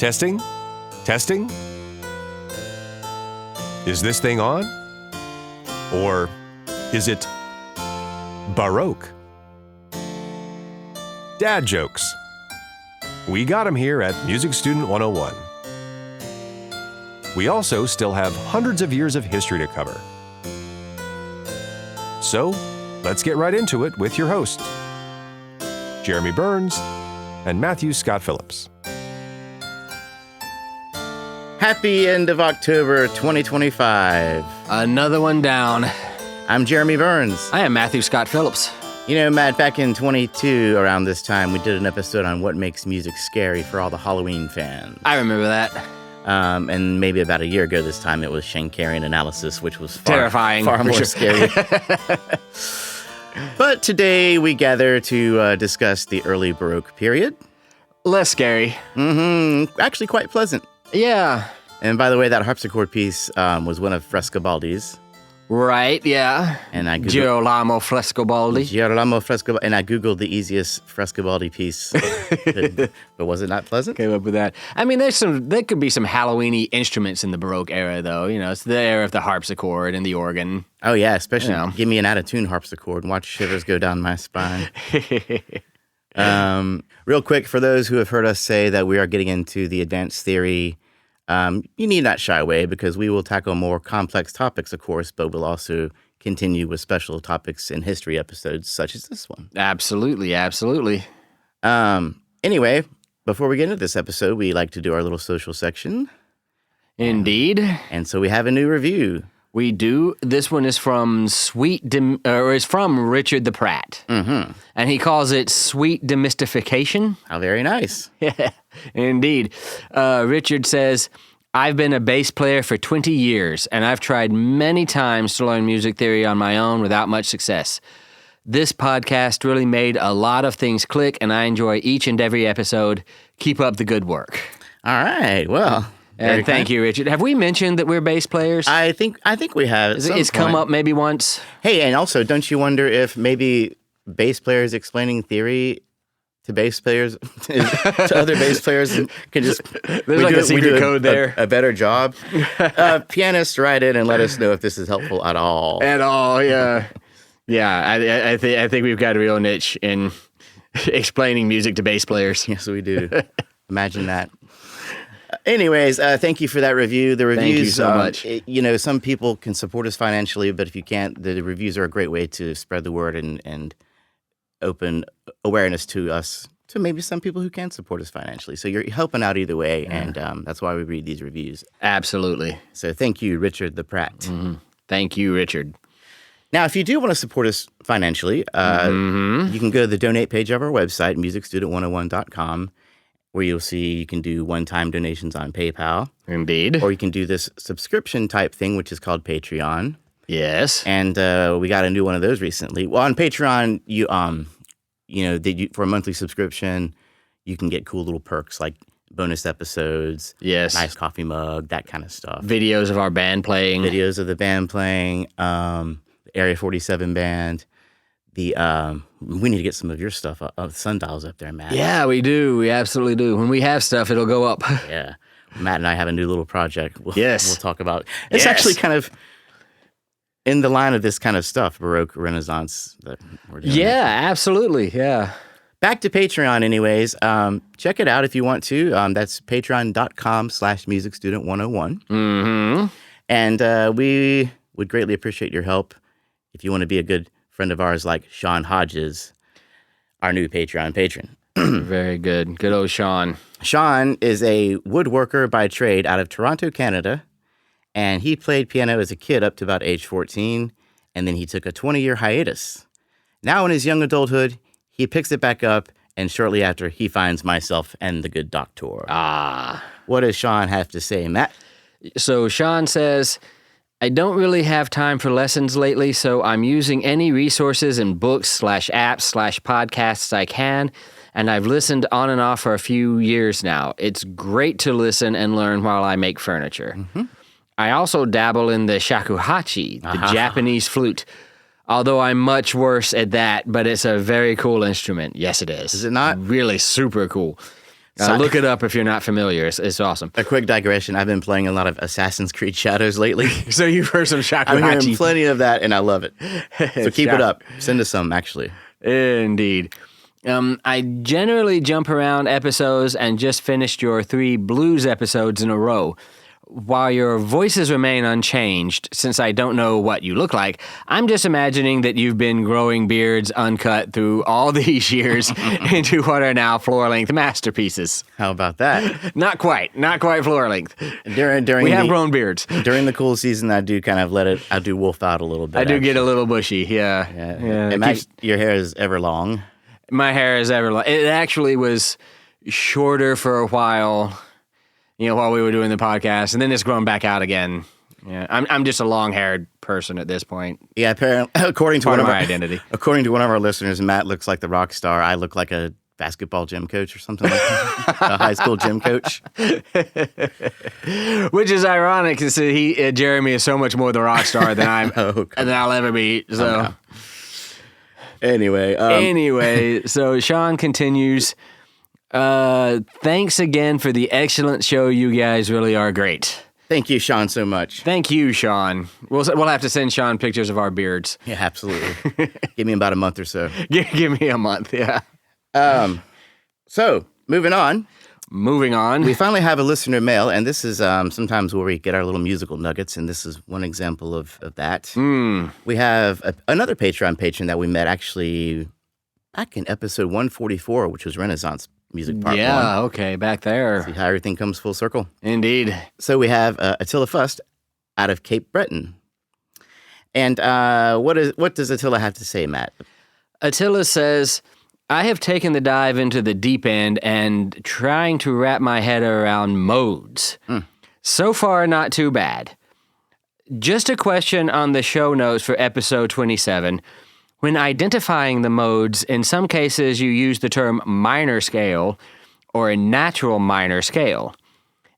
Testing? Testing? Is this thing on? Or is it Baroque? Dad jokes. We got 'em here at Music Student 101. We also still have hundreds of years of history to cover. So, let's get right into it with your hosts, Jeremy Burns and Matthew Scott Phillips. Happy end of October 2025. Another one down. I'm Jeremy Burns. I am Matthew Scott Phillips. You know, Matt, back in 22, around this time, we did an episode on what makes music scary for all the Halloween fans. I remember that. And maybe about a year ago this time, it was Shankarian analysis, which was terrifying, far more scary. But today we gather to discuss the Early Baroque period. Less scary. Actually quite pleasant. Yeah. And by the way, that harpsichord piece was one of Frescobaldi's. Right, yeah. And I Girolamo Frescobaldi. And I Googled the easiest Frescobaldi piece. But was it not pleasant? Came up with that. I mean, there could be some Halloween-y instruments in the Baroque era, though. You know, it's the era of the harpsichord and the organ. Oh, yeah, especially You give me an out-of-tune harpsichord and watch shivers go down my spine. Real quick, for those who have heard us say that we are getting into the advanced theory, you need not shy away because we will tackle more complex topics, of course, but we'll also continue with special topics in history episodes such as this one. Absolutely, absolutely. Anyway, before we get into this episode, we like to do our little social section. Indeed. And so we have a new review. We do. This one is from Richard the Pratt. Mm-hmm. And he calls it Sweet Demystification. How very nice. Yeah, indeed. Richard says, I've been a bass player for 20 years, and I've tried many times to learn music theory on my own without much success. This podcast really made a lot of things click, and I enjoy each and every episode. Keep up the good work. All right. Well... And thank you, Richard. Have we mentioned that we're bass players? I think we have. It's come up maybe once. Hey, and also, don't you wonder if maybe bass players explaining theory to bass players, to other bass players, can just... There's like a secret code there. A better job. Pianists, write in and let us know if this is helpful at all. At all, yeah. Yeah, I think we've got a real niche in explaining music to bass players. Yes, we do. Imagine that. Anyways, thank you for that review. The reviews, thank you so much. Some people can support us financially, but if you can't, the reviews are a great way to spread the word and open awareness to us, to maybe some people who can support us financially. So you're helping out either way, and that's why we read these reviews. Absolutely. So thank you, Richard the Pratt. Mm-hmm. Thank you, Richard. Now, if you do want to support us financially, you can go to the donate page of our website, musicstudent101.com. where you'll see you can do one-time donations on PayPal. Indeed. Or you can do this subscription type thing, which is called Patreon. Yes. And we got a new one of those recently. Well, on Patreon, for a monthly subscription, you can get cool little perks like bonus episodes, yes, nice coffee mug, that kind of stuff. Videos of our band playing. Videos of the band playing, the Area 47 band. We need to get some of your stuff, sundials up there, Matt. Yeah, we do. We absolutely do. When we have stuff, it'll go up. Yeah. Matt and I have a new little project. We'll talk about. It's yes. actually kind of in the line of this kind of stuff, Baroque, Renaissance that we're doing. Yeah, absolutely. Yeah. Back to Patreon anyways. Check it out if you want to. That's patreon.com/musicstudent101. Mm-hmm. And we would greatly appreciate your help if you want to be a good friend of ours like Sean Hodges, our new Patreon patron. Very good. Good old Sean. Sean is a woodworker by trade out of Toronto, Canada, and he played piano as a kid up to about age 14, and then he took a 20-year hiatus. Now in his young adulthood, he picks it back up, and shortly after, he finds myself and the good doctor. What does Sean have to say, Matt? So Sean says, I don't really have time for lessons lately, so I'm using any resources and books/apps/podcasts I can, and I've listened on and off for a few years now. It's great to listen and learn while I make furniture. Mm-hmm. I also dabble in the shakuhachi, the Japanese flute, although I'm much worse at that, but it's a very cool instrument. Yes, it is. Is it not? Really super cool. Look it up if you're not familiar. It's awesome. A quick digression. I've been playing a lot of Assassin's Creed Shadows lately. So you've heard some shakuhachi. I'm hearing plenty of that, and I love it. So keep it up. Send us some, actually. Indeed. I generally jump around episodes and just finished your 3 blues episodes in a row. While your voices remain unchanged, since I don't know what you look like, I'm just imagining that you've been growing beards uncut through all these years into what are now floor-length masterpieces. How about that? Not quite floor-length. During we have grown beards. During the cool season, I do kind of I do wolf out a little bit. I do get a little bushy, yeah. And your hair is ever long? My hair is ever long. It actually was shorter for a while, while we were doing the podcast, and then it's grown back out again. Yeah, I'm just a long-haired person at this point. Yeah, apparently, according to my identity. According to one of our listeners, Matt looks like the rock star. I look like a basketball gym coach or something like that. A high school gym coach. Which is ironic, because Jeremy is so much more the rock star than than I'll ever be. So anyway, so Sean continues. Thanks again for the excellent show. You guys really are great. Thank you, Sean, so much. Thank you, Sean. We'll have to send Sean pictures of our beards. Yeah, absolutely. Give me about a month or so. Give me a month, yeah. So, moving on. We finally have a listener mail, and this is sometimes where we get our little musical nuggets, and this is one example of that. We have another Patreon patron that we met actually back in episode 144, which was Renaissance Music Part 1. Yeah, okay, back there. See how everything comes full circle. Indeed. So we have Attila Fust out of Cape Breton. And what does Attila have to say, Matt? Attila says, I have taken the dive into the deep end and trying to wrap my head around modes. So far, not too bad. Just a question on the show notes for episode 27. When identifying the modes, in some cases you use the term minor scale or a natural minor scale.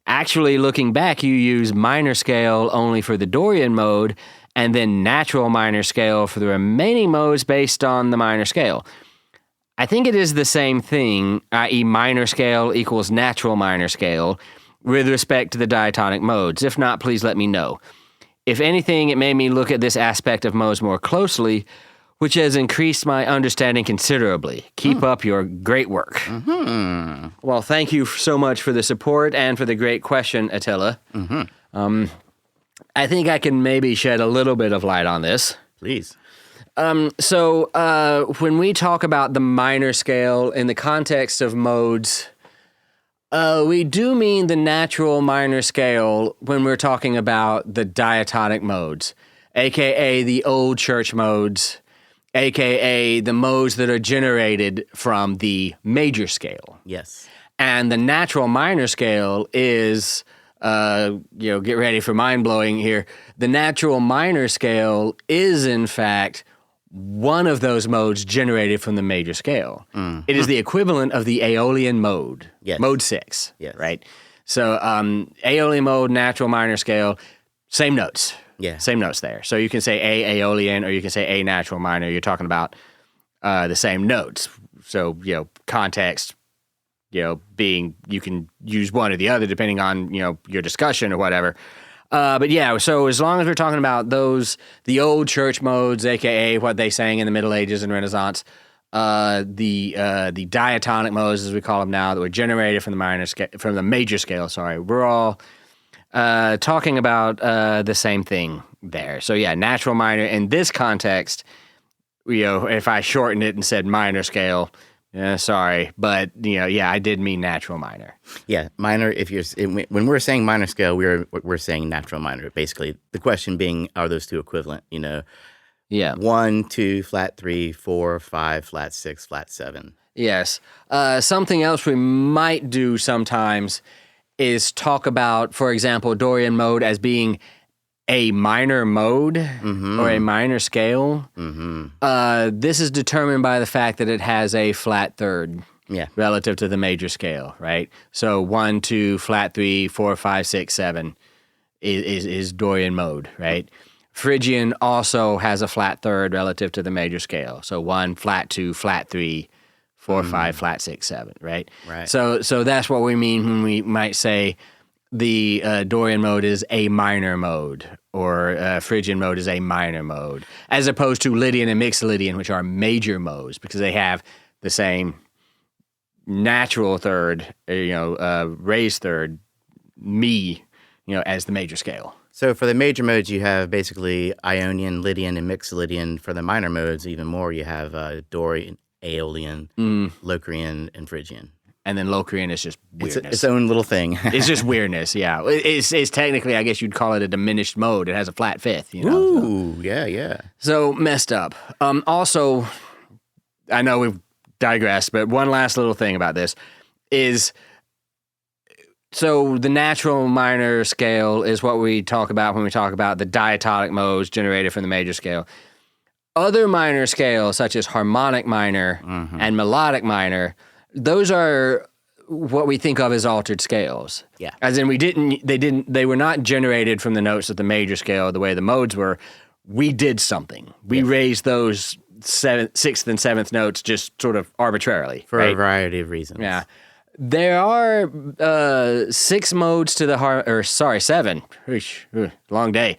Actually, looking back, you use minor scale only for the Dorian mode and then natural minor scale for the remaining modes based on the minor scale. I think it is the same thing, i.e. minor scale equals natural minor scale, with respect to the diatonic modes. If not, please let me know. If anything, it made me look at this aspect of modes more closely, which has increased my understanding considerably. Keep up your great work. Well, thank you so much for the support and for the great question, Attila. I think I can maybe shed a little bit of light on this. Please. So when we talk about the minor scale in the context of modes, we do mean the natural minor scale when we're talking about the diatonic modes, a.k.a. the old church modes, a.k.a. the modes that are generated from the major scale. Yes. And the natural minor scale is, get ready for mind-blowing here. The natural minor scale is, in fact, one of those modes generated from the major scale. It is the equivalent of the Aeolian mode, mode 6, right? So Aeolian mode, natural minor scale, same notes. Yeah. Same notes there. So you can say A Aeolian or you can say A natural minor. You're talking about the same notes. So, context, being you can use one or the other depending on, your discussion or whatever. But yeah, so as long as we're talking about the old church modes, aka what they sang in the Middle Ages and Renaissance, the diatonic modes as we call them now that were generated from the major scale. Sorry, we're all talking about the same thing there. So yeah, natural minor in this context. If I shortened it and said minor scale. Sorry, but I did mean natural minor. Yeah, minor. When we're saying minor scale, we're saying natural minor. Basically, the question being, are those two equivalent? Yeah. 1, 2, flat 3, 4, 5, flat 6, flat 7. Yes. Something else we might do sometimes is talk about, for example, Dorian mode as being a minor mode or a minor scale. This is determined by the fact that it has a flat third relative to the major scale, right? So 1, 2, flat 3, 4, 5, 6, 7 is Dorian mode, right? Phrygian also has a flat third relative to the major scale. So 1, flat 2, flat 3, 4, 5, flat 6, 7, right? Right. So that's what we mean when we might say the Dorian mode is a minor mode, or Phrygian mode is a minor mode, as opposed to Lydian and Mixolydian, Lydian, which are major modes, because they have the same natural third, raised third, mi, as the major scale. So for the major modes, you have basically Ionian, Lydian, and Mixolydian. For the minor modes, even more, you have Dorian, Aeolian, Locrian, and Phrygian. And then Locrian is just weirdness. It's its own little thing. It's just weirdness, yeah. It's technically, I guess you'd call it a diminished mode. It has a flat fifth, Ooh, yeah. So messed up. Also, I know we've digressed, but one last little thing about this is, so the natural minor scale is what we talk about when we talk about the diatonic modes generated from the major scale. Other minor scales, such as harmonic minor and melodic minor, those are what we think of as altered scales. Yeah. As in they were not generated from the notes of the major scale the way the modes were. We did something. We raised those sixth and seventh notes just sort of arbitrarily. For a variety of reasons. Yeah. There are 6 modes to the seven. Long day.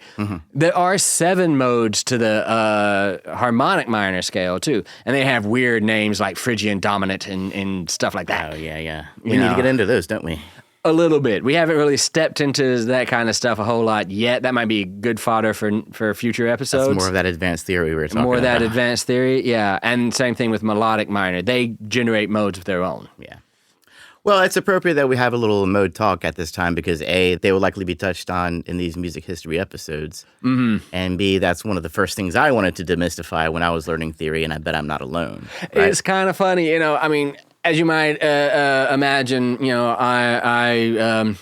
There are 7 modes to the harmonic minor scale too, and they have weird names like Phrygian dominant and stuff like that. Oh yeah. We need to get into those, don't we? A little bit. We haven't really stepped into that kind of stuff a whole lot yet. That might be good fodder for future episodes. That's more of that advanced theory we were talking about. More of that advanced theory, yeah. And same thing with melodic minor. They generate modes of their own. Yeah. Well, it's appropriate that we have a little mode talk at this time because A, they will likely be touched on in these music history episodes, and B, that's one of the first things I wanted to demystify when I was learning theory, and I bet I'm not alone. Right? It's kind of funny, I mean, as you might imagine, I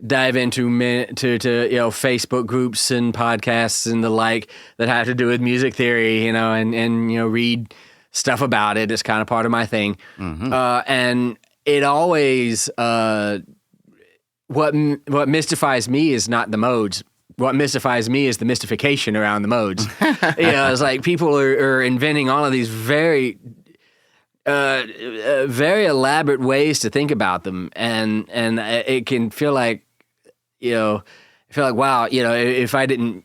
dive into Facebook groups and podcasts and the like that have to do with music theory, and read stuff about it. It's kind of part of my thing, and it always, what mystifies me is not the modes. What mystifies me is the mystification around the modes. It's like people are inventing all of these very, very elaborate ways to think about them, and it can feel like, wow, if I didn't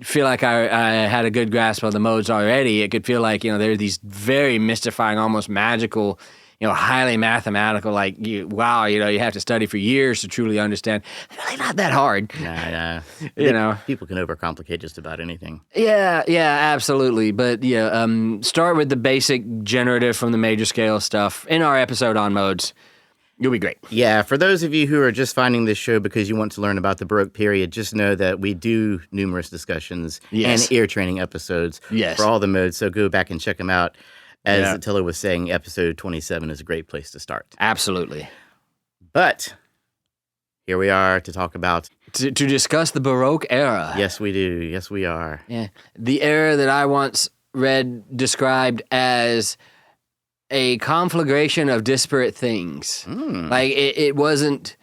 feel like I had a good grasp of the modes already, it could feel like, there are these very mystifying, almost magical, highly mathematical, like, you have to study for years to truly understand. It's really not that hard. Yeah. People can overcomplicate just about anything. Yeah, absolutely. But start with the basic generative from the major scale stuff in our episode on modes. You'll be great. Yeah, for those of you who are just finding this show because you want to learn about the Baroque period, just know that we do numerous discussions and ear training episodes for all the modes, so go back and check them out. As Attila was saying, episode 27 is a great place to start. Absolutely. But here we are to talk about... To discuss the Baroque era. Yes, we do. Yes, we are. Yeah. The era that I once read described as a conflagration of disparate things. Like, it wasn't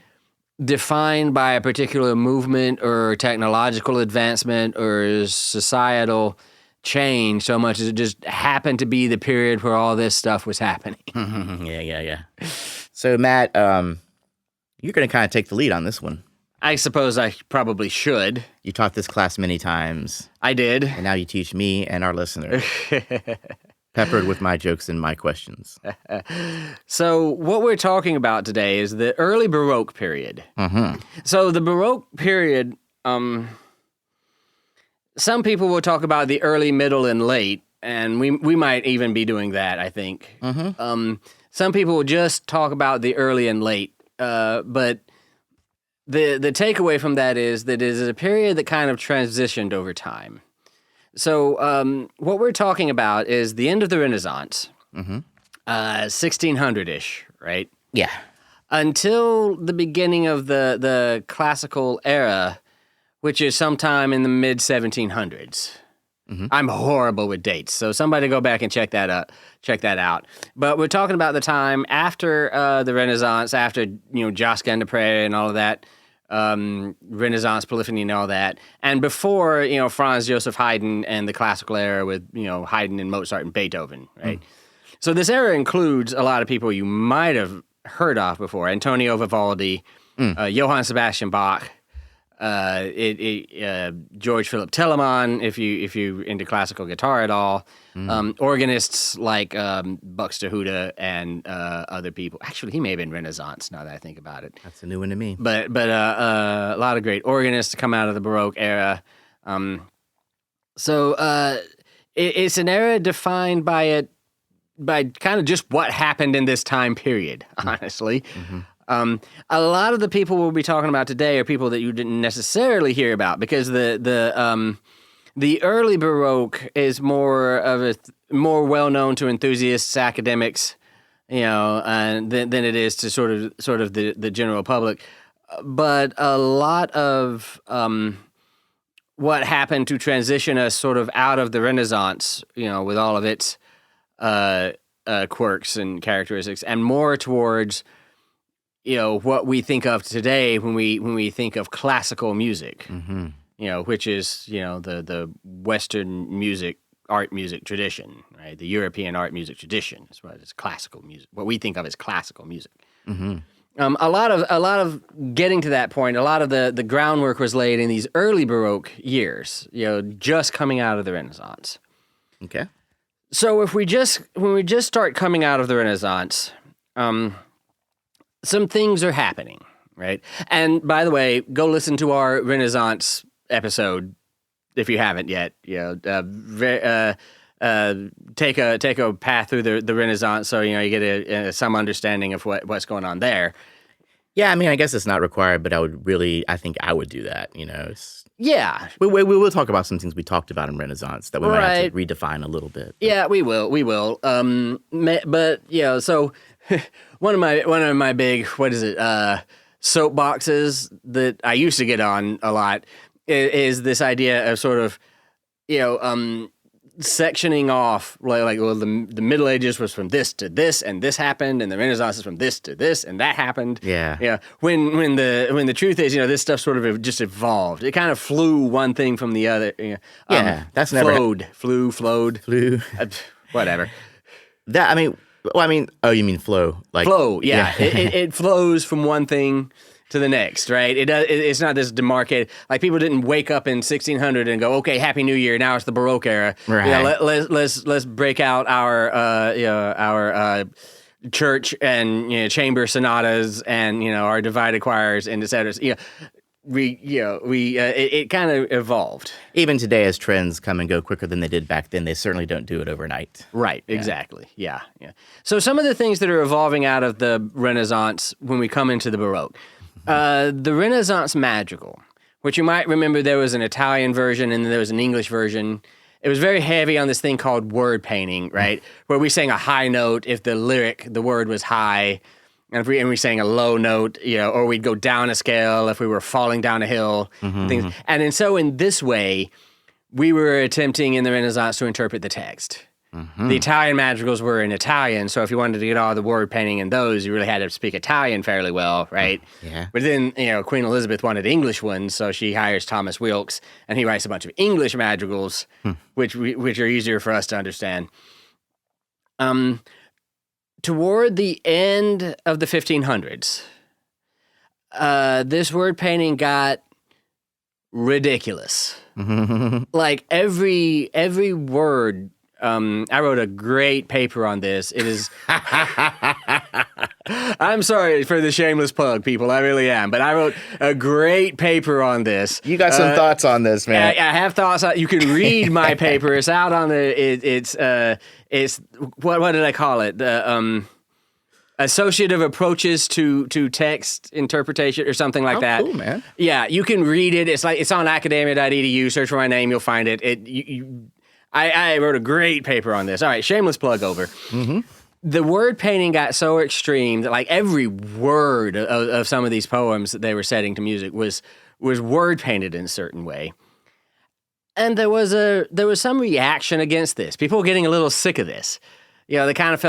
defined by a particular movement or technological advancement or societal change so much as it just happened to be the period where all this stuff was happening. Yeah. So, Matt, you're going to kind of take the lead on this one. I suppose I probably should. You taught this class many times. I did. And now you teach me and our listeners. Peppered with my jokes and my questions. So what we're talking about today is the early Baroque period. So the Baroque period... some people will talk about the early, middle, and late, and we might even be doing that, I think. Some people will just talk about the early and late, but the takeaway from that is that it is a period that kind of transitioned over time. So what we're talking about is the end of the Renaissance, 1600-ish, right? Yeah. Until the beginning of the classical era, which is sometime in the mid-1700s. I'm horrible with dates, so somebody go back and check that out. But we're talking about the time after the Renaissance, after Josquin des Prez and all of that, Renaissance polyphony and all that, and before Franz Joseph Haydn and the classical era with Haydn and Mozart and Beethoven, right? So this era includes a lot of people you might have heard of before: Antonio Vivaldi, Johann Sebastian Bach, George Philip Telemann, if you into classical guitar at all, organists like Buxtehude and other people. Actually, he may have been Renaissance. Now that I think about it, That's a new one to me. but a lot of great organists come out of the Baroque era. It's an era defined by kind of just what happened in this time period, honestly. A lot of the people we'll be talking about today are people that you didn't necessarily hear about, because the early Baroque is more well known to enthusiasts, academics, than it is to sort of the general public. But a lot of what happened to transition us sort of out of the Renaissance, with all of its quirks and characteristics, and more towards what we think of today when we think of classical music, which is the Western art music tradition, right? The European art music tradition is what is classical music. What we think of as classical music. A lot of getting to that point, a lot of the groundwork was laid in these early Baroque years, just coming out of the Renaissance. Okay. So when we just start coming out of the Renaissance, some things are happening, right? And by the way, go listen to our Renaissance episode if you haven't yet. Take a path through the Renaissance, so you get some understanding of what's going on there. Yeah, I mean, I guess it's not required, but I think I would do that. Yeah, we will talk about some things we talked about in Renaissance that we might have to redefine a little bit. Yeah, we will. But so one of my big soapboxes that I used to get on a lot is this idea of sort of sectioning off, the Middle Ages was from this to this, and this happened, and the Renaissance is from this to this, and that happened. Yeah. When the truth is, this stuff sort of just evolved. It kind of flew one thing from the other. That's never flowed, whatever. Oh, you mean flow? Flow, yeah. It flows from one thing to the next, right? It's not this demarcated. Like, people didn't wake up in 1600 and go, okay, Happy New Year. Now it's the Baroque era. Right. Let's break out our church and chamber sonatas and our divided choirs and et cetera. It kind of evolved. Even today, as trends come and go quicker than they did back then, they certainly don't do it overnight. Right, exactly. Yeah. So some of the things that are evolving out of the Renaissance when we come into the Baroque, the Renaissance madrigal, which you might remember there was an Italian version and then there was an English version. It was very heavy on this thing called word painting, right? Where we sang a high note if the word was high. And if we sang a low note, or we'd go down a scale if we were falling down a hill, things. And so in this way, we were attempting in the Renaissance to interpret the text. The Italian madrigals were in Italian, so if you wanted to get all the word painting in those, you really had to speak Italian fairly well, right? Yeah. But then, Queen Elizabeth wanted English ones, so she hires Thomas Wilkes, and he writes a bunch of English madrigals, which are easier for us to understand. Toward the end of the 1500s, this word painting got ridiculous. Like every word. I wrote a great paper on this. It is. I'm sorry for the shameless plug, people. I really am. But I wrote a great paper on this. You got some thoughts on this, man. I have thoughts. You can read my paper. It's out on the. It's what did I call it? The associative approaches to text interpretation or something like that. Cool, man. Yeah, you can read it. It's on academia.edu. Search for my name, you'll find it. I wrote a great paper on this. All right, shameless plug over. The word painting got so extreme that every word of some of these poems that they were setting to music was word painted in a certain way. And there was some reaction against this. People were getting a little sick of this. They kind of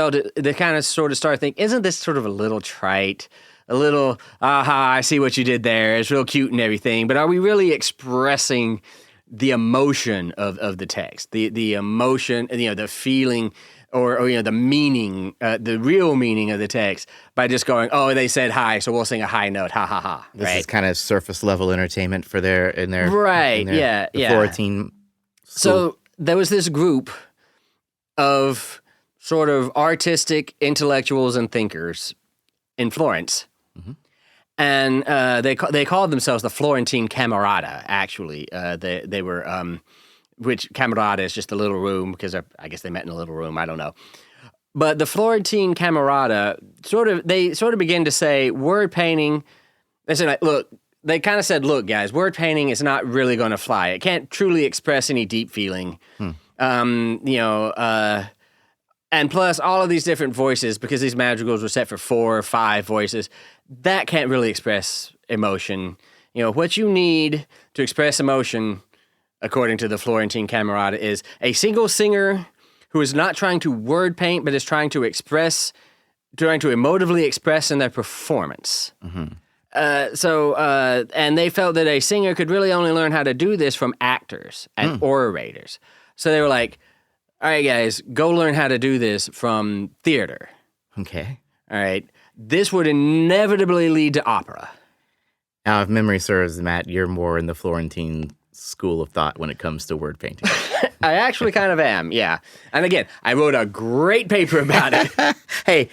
sort of started thinking, isn't this sort of a little trite? A little, I see what you did there. It's real cute and everything. But are we really expressing the emotion of the text, the emotion, the feeling, or the meaning, the real meaning of the text by just going, oh, they said hi, so we'll sing a high note, ha ha ha. This is kind of surface level entertainment for their right, Florentine school. So there was this group of sort of artistic intellectuals and thinkers in Florence. And they called themselves the Florentine Camerata, actually. They were, which Camerata is just a little room, because I guess they met in a little room, I don't know. But the Florentine Camerata, they began to say word painting, they said, look, guys, word painting is not really going to fly. It can't truly express any deep feeling. And plus all of these different voices, because these madrigals were set for 4 or 5 voices, that can't really express emotion. What you need to express emotion, according to the Florentine Camerata, is a single singer who is not trying to word paint, but is trying to emotively express in their performance. And they felt that a singer could really only learn how to do this from actors and orators. So they were like, all right, guys, go learn how to do this from theater. Okay. All right. This would inevitably lead to opera. Now, if memory serves, Matt, you're more in the Florentine school of thought when it comes to word painting. I actually kind of am, yeah. And again, I wrote a great paper about it. Hey,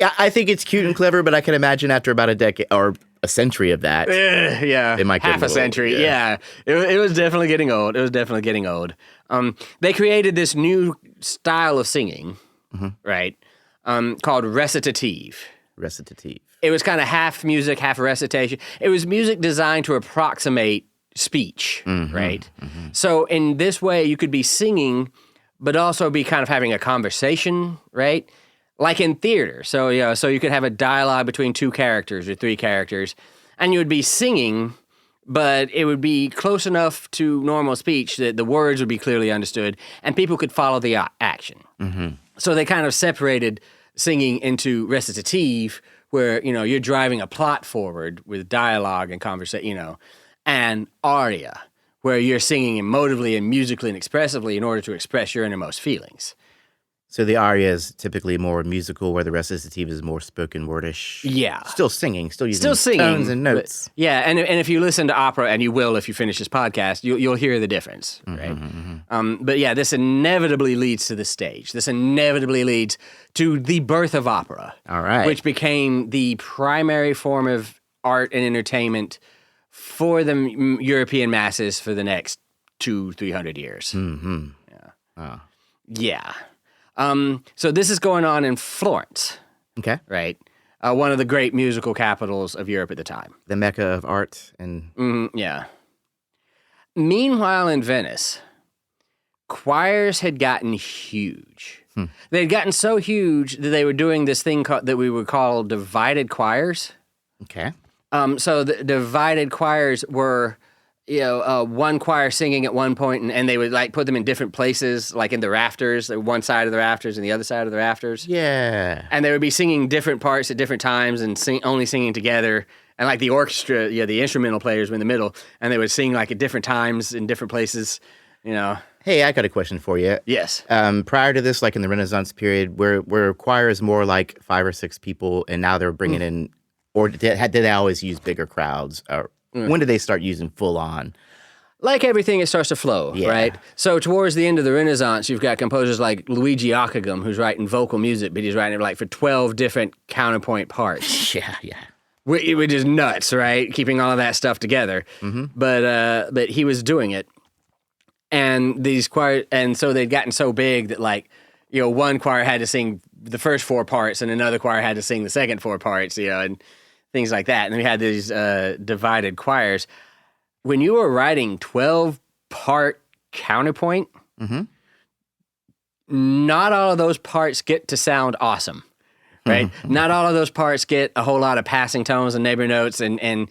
yeah, I think it's cute and clever, but I can imagine after about a decade or a century of that. Yeah, it might get half a century. Yeah. It was definitely getting old. They created this new style of singing, right, called recitative. Recitative. It was kind of half music, half recitation. It was music designed to approximate speech, right? So in this way, you could be singing, but also be kind of having a conversation, right? Like in theater. So so you could have a dialogue between 2 characters or 3 characters, and you would be singing, but it would be close enough to normal speech that the words would be clearly understood, and people could follow the action. So they kind of separated singing into recitative, where, you're driving a plot forward with dialogue and conversation, and aria, where you're singing emotively and musically and expressively in order to express your innermost feelings. So the aria is typically more musical, where the recitative is more spoken wordish. Yeah. Still singing, still using tones and notes. But, yeah, and if you listen to opera, and you will if you finish this podcast, you'll hear the difference, right? But yeah, this inevitably leads to the stage. This inevitably leads to the birth of opera. All right. Which became the primary form of art and entertainment for the European masses for the next 200-300 years. Yeah. Oh. Yeah. So this is going on in Florence. Okay. Right? One of the great musical capitals of Europe at the time. The mecca of art and... yeah. Meanwhile, in Venice, choirs had gotten huge. They'd gotten so huge that they were doing this thing that we would call divided choirs. Okay. So the divided choirs were... one choir singing at one point, and they would put them in different places, like in the rafters, one side of the rafters and the other side of the rafters. Yeah. And they would be singing different parts at different times and only singing together. And the orchestra, the instrumental players were in the middle, and they would sing at different times in different places, Hey, I got a question for you. Yes. Prior to this, in the Renaissance period, were choirs more like 5 or 6 people, and now they're bringing in, or did they always use bigger crowds? Or when did they start using full on? Like everything, it starts to flow, right? So towards the end of the Renaissance, you've got composers like Luigi Ockeghem, who's writing vocal music, but he's writing it for 12 different counterpoint parts. Yeah. Which is nuts, right? Keeping all of that stuff together. But he was doing it. And these choirs, and so they'd gotten so big that one choir had to sing the first 4 parts and another choir had to sing the second 4 parts, and things like that. And we had these divided choirs. When you were writing 12-part counterpoint, not all of those parts get to sound awesome, right? Not all of those parts get a whole lot of passing tones and neighbor notes and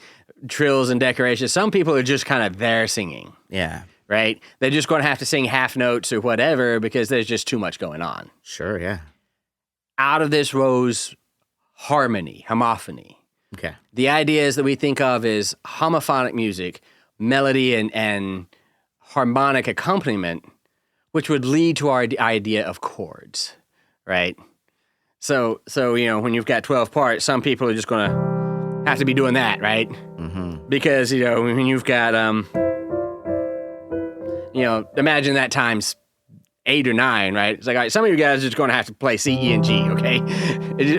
trills and decorations. Some people are just kind of there singing. Yeah. Right? They're just going to have to sing half notes or whatever because there's just too much going on. Sure, yeah. Out of this rose harmony, homophony. Okay. The ideas that we think of as homophonic music, melody and harmonic accompaniment, which would lead to our idea of chords, right? So when you've got 12 parts, some people are just going to have to be doing that, right? Mm-hmm. Because, when you've got, imagine that times 8 or 9, right? It's like, all right, some of you guys are just going to have to play C, E, and G, okay?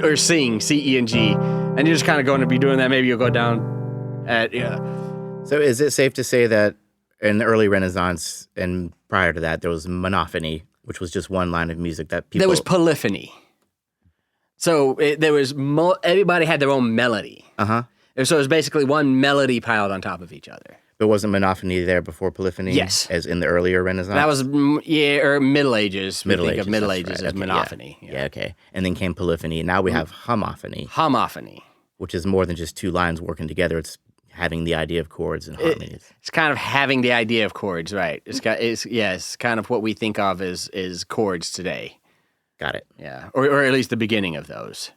Or sing C, E, and G. And you're just kind of going to be doing that. Maybe you'll go down at, So is it safe to say that in the early Renaissance and prior to that, there was monophony, which was just one line of music that people... There was polyphony. So everybody had their own melody. Uh-huh. So it was basically one melody piled on top of each other. But wasn't monophony there before polyphony? Yes. As in the earlier Renaissance? That was, or Middle Ages. Middle Think Ages, of Middle that's Ages right. as Okay, monophony. Yeah, okay. And then came polyphony. Now we have homophony. Homophony. Which is more than just two lines working together. It's having the idea of chords and harmonies. It's kind of having the idea of chords, right? It's kind of what we think of as chords today. Got it. Yeah, or at least the beginning of those.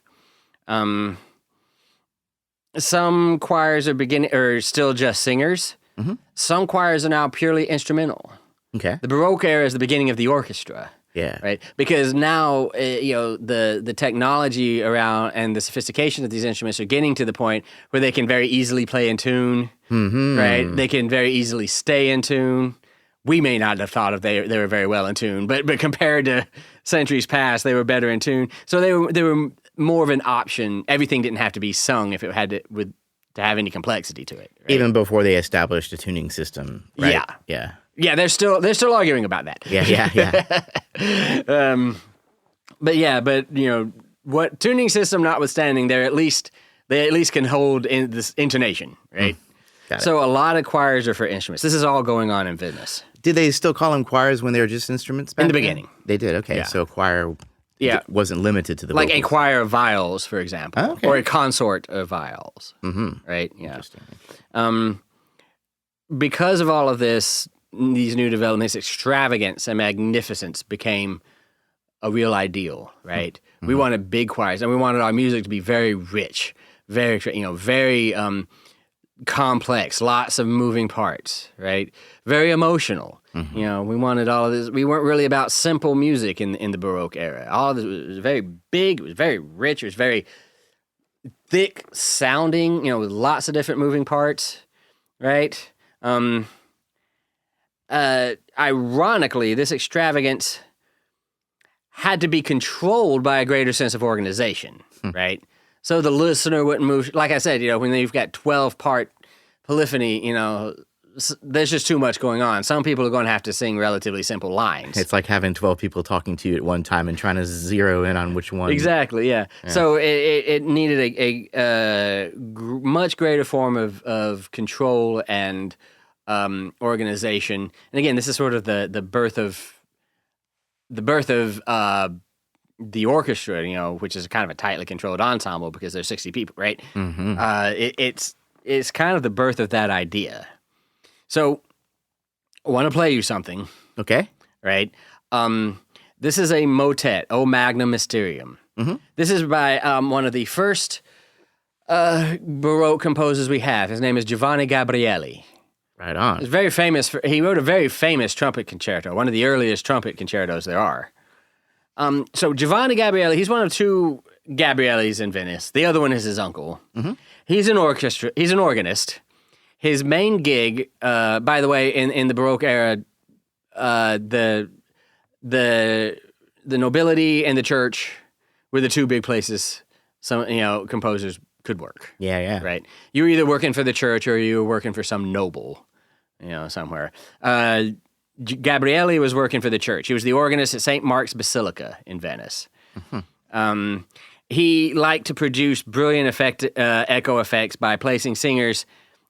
Some choirs are still just singers. Mm-hmm. Some choirs are now purely instrumental. Okay. The Baroque era is the beginning of the orchestra. Yeah. Right. Because now, the technology around and the sophistication of these instruments are getting to the point where they can very easily play in tune. Mm-hmm. Right. They can very easily stay in tune. We may not have thought they were very well in tune, but compared to centuries past, they were better in tune. So they were more of an option. Everything didn't have to be sung if it had to have any complexity to it. Right? Even before they established a tuning system. Right? Yeah. Yeah. Yeah, they're still arguing about that. Yeah. But what tuning system notwithstanding, they at least can hold in this intonation, right? So a lot of choirs are for instruments. This is all going on in Venice. Did they still call them choirs when they were just instruments back in the then? beginning? They did. Okay, Yeah. so choir wasn't limited to the like vocals. a choir of viols, for example, or a consort of viols, right? Yeah. Interesting. Because of all of this, these new developments, extravagance and magnificence became a real ideal, right? Mm-hmm. We wanted big choirs, and we wanted our music to be very rich, very complex, lots of moving parts, right? Very emotional. Mm-hmm. We wanted all of this. We weren't really about simple music in the Baroque era. All of this was very big. It was very rich. It was very thick sounding. With lots of different moving parts, right? Ironically, this extravagance had to be controlled by a greater sense of organization, right? So the listener wouldn't move. Like I said, when you've got 12-part polyphony, there's just too much going on. Some people are going to have to sing relatively simple lines. It's like having 12 people talking to you at one time and trying to zero in on which one. Exactly, yeah. So it needed a much greater form of control and organization. And again, this is sort of the birth of the orchestra, which is kind of a tightly controlled ensemble because there's 60 people, right? Mm-hmm. It's kind of the birth of that idea. So I want to play you something. Okay. Right? This is a motet, O Magnum Mysterium. Mm-hmm. This is by one of the first Baroque composers we have. His name is Giovanni Gabrieli. Right on. He's very famous. He wrote a very famous trumpet concerto, one of the earliest trumpet concertos there are. So Giovanni Gabrieli, he's one of two Gabrielis in Venice. The other one is his uncle. Mm-hmm. He's an organist. His main gig, by the way, in the Baroque era, the nobility and the church were the two big places some composers could work. Yeah. Right. You were either working for the church or you were working for some noble, somewhere. Gabrieli was working for the church. He was the organist at St. Mark's Basilica in Venice. Mm-hmm. He liked to produce brilliant echo effects by placing singers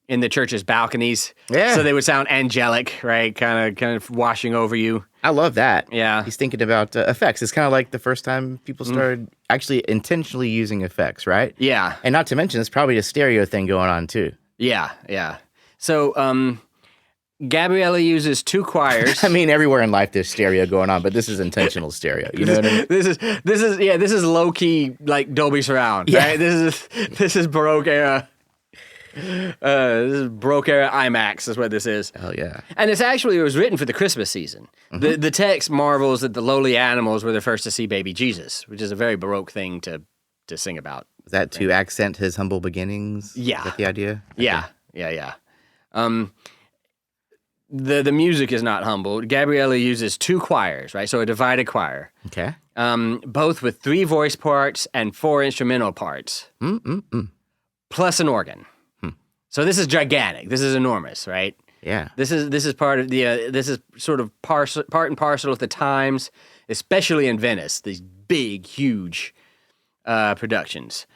in the church's balconies, so they would sound angelic, right? Kind of washing over you. I love that. Yeah, he's thinking about effects. It's kind of like the first time people started actually intentionally using effects, right? Yeah, and not to mention, it's probably a stereo thing going on too. Yeah. So, Gabrieli uses two choirs. I mean, everywhere in life there's stereo going on, but this is intentional stereo. You know what I mean? This is low key like Dolby Surround, right? This is Baroque era. This is Baroque era IMAX is what this is. Oh, yeah. And it was written for the Christmas season. The text marvels that the lowly animals were the first to see baby Jesus, which is a very Baroque thing to sing about. Is that to accent his humble beginnings? Yeah. Is that the idea? Yeah. The music is not humble. Gabrieli uses 2 choirs, right? So a divided choir. Okay. Both with 3 voice parts and 4 instrumental parts. Plus an organ. So this is gigantic. This is enormous, right? Yeah. This is part of the this is sort of part and parcel of the times, especially in Venice. These big, huge productions.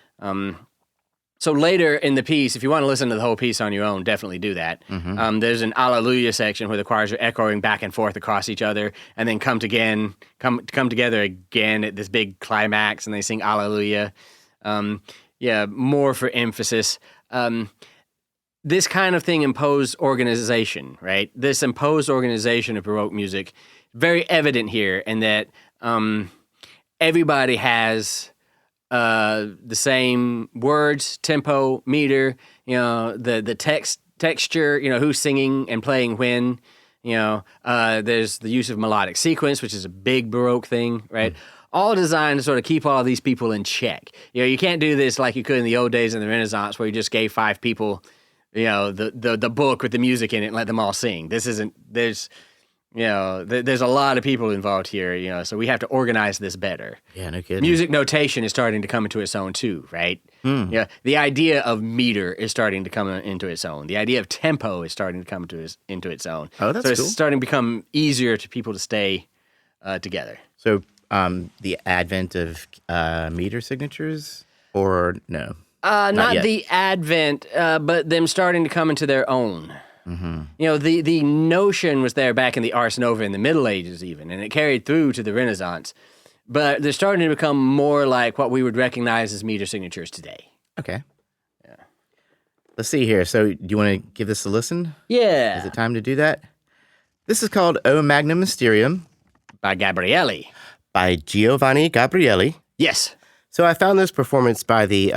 So later in the piece, if you want to listen to the whole piece on your own, definitely do that. There's an Alleluia section where the choirs are echoing back and forth across each other, and then come together again at this big climax, and they sing Alleluia. More for emphasis. This kind of thing imposed organization, right? This imposed organization of Baroque music, very evident here in that everybody has the same words, tempo, meter, the texture, who's singing and playing when, there's the use of melodic sequence, which is a big Baroque thing, right? All designed to sort of keep all these people in check. You can't do this like you could in the old days in the Renaissance where you just gave 5 people, the book with the music in it and let them all sing. There's a lot of people involved here, so we have to organize this better. Yeah, no kidding. Music notation is starting to come into its own too, right? Yeah, the idea of meter is starting to come into its own. The idea of tempo is starting to come into its own. Oh, that's so cool. It's starting to become easier to people to stay together. So the advent of meter signatures, or no? Not yet. the advent, but them starting to come into their own. The notion was there back in the Ars Nova in the Middle Ages even, and it carried through to the Renaissance. But they're starting to become more like what we would recognize as meter signatures today. Okay. Yeah. Let's see here. So do you want to give this a listen? Yeah. Is it time to do that? This is called O Magnum Mysterium By Gabrieli. by Giovanni Gabrieli. Yes. So I found this performance by the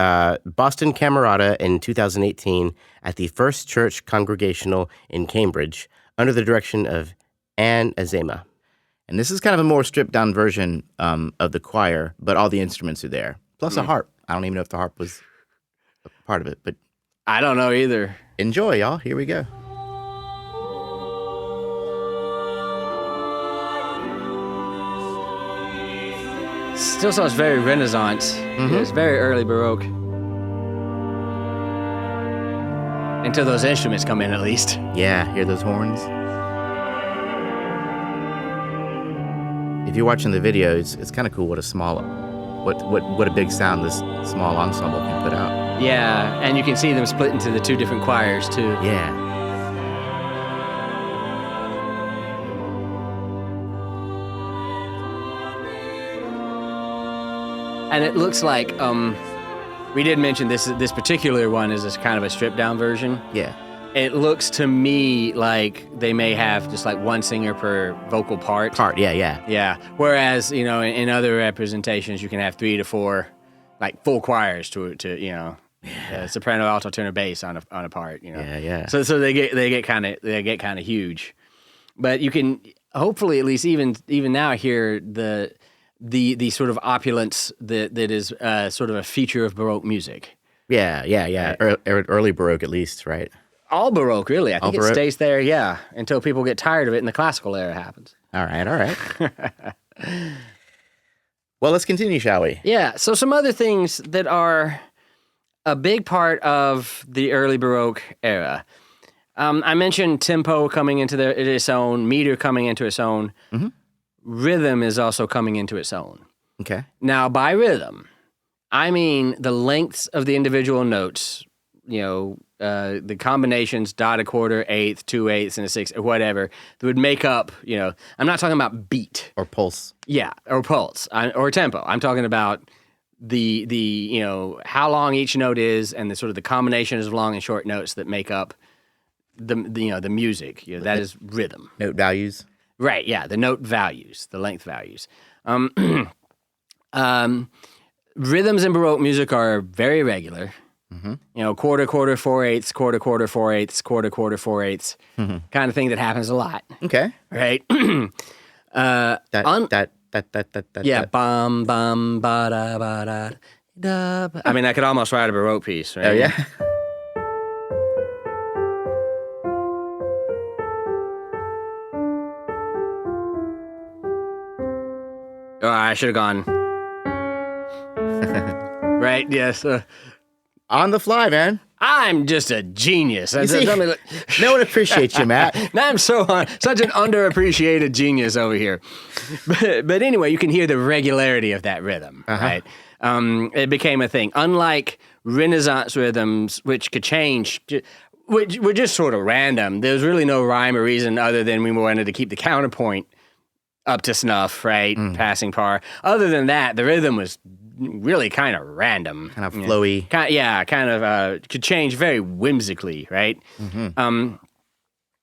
Boston Camerata in 2018 at the First Church Congregational in Cambridge under the direction of Anne Azema. And this is kind of a more stripped-down version of the choir, but all the instruments are there. Plus a harp. I don't even know if the harp was a part of it, but I don't know either. enjoy, y'all. Here we go. Still sounds very Renaissance. It's very early Baroque. Until those instruments come in, at least. Yeah, hear those horns? If you're watching the video, it's kind of cool what a big sound this small ensemble can put out. Yeah, and you can see them split into the 2 different choirs, too. Yeah. And it looks like, we did mention this particular one is this kind of a stripped-down version. Yeah. It looks to me like they may have just like 1 singer per vocal part. Yeah. Yeah. Whereas, in other representations, you can have 3 to 4, like full choirs to soprano, alto, tenor, bass on a part. Yeah. So they get kind of huge, but you can hopefully at least even now hear the sort of opulence that is sort of a feature of Baroque music. Yeah. Early Baroque, at least, right? All Baroque, really. I think it Baroque? stays there, until people get tired of it and the classical era happens. All right. Well, let's continue, shall we? Yeah, so some other things that are a big part of the early Baroque era. I mentioned tempo coming into its own, meter coming into its own. Mm-hmm. Rhythm is also coming into its own. Okay. Now, by rhythm, I mean the lengths of the individual notes, the combinations, dotted quarter, eighth, 2/8, and a sixth, or whatever, that would make up, I'm not talking about beat. Or pulse. Yeah, or pulse, or tempo. I'm talking about the how long each note is and the sort of the combinations of long and short notes that make up the music. That is rhythm. Note values. Right, yeah, the note values, the length values. Rhythms in Baroque music are very irregular, Quarter, quarter, 4/8, quarter, quarter, 4/8, quarter, quarter, 4/8, kind of thing that happens a lot. Okay. Right? Yeah. Bum, bum, ba da, ba da, da. I mean, I could almost write a Baroque piece, right? Oh, yeah? Oh, I should have gone. Right? Yes. On the fly, man. I'm just a genius. You see, no one appreciates you, Matt. Now I'm such an underappreciated genius over here. But anyway, you can hear the regularity of that rhythm, right? It became a thing. Unlike Renaissance rhythms, which could change, which were just sort of random. There was really no rhyme or reason other than we wanted to keep the counterpoint up to snuff, right? Passing par. Other than that, the rhythm was really kind of random. Kind of flowy. Could change very whimsically, right? In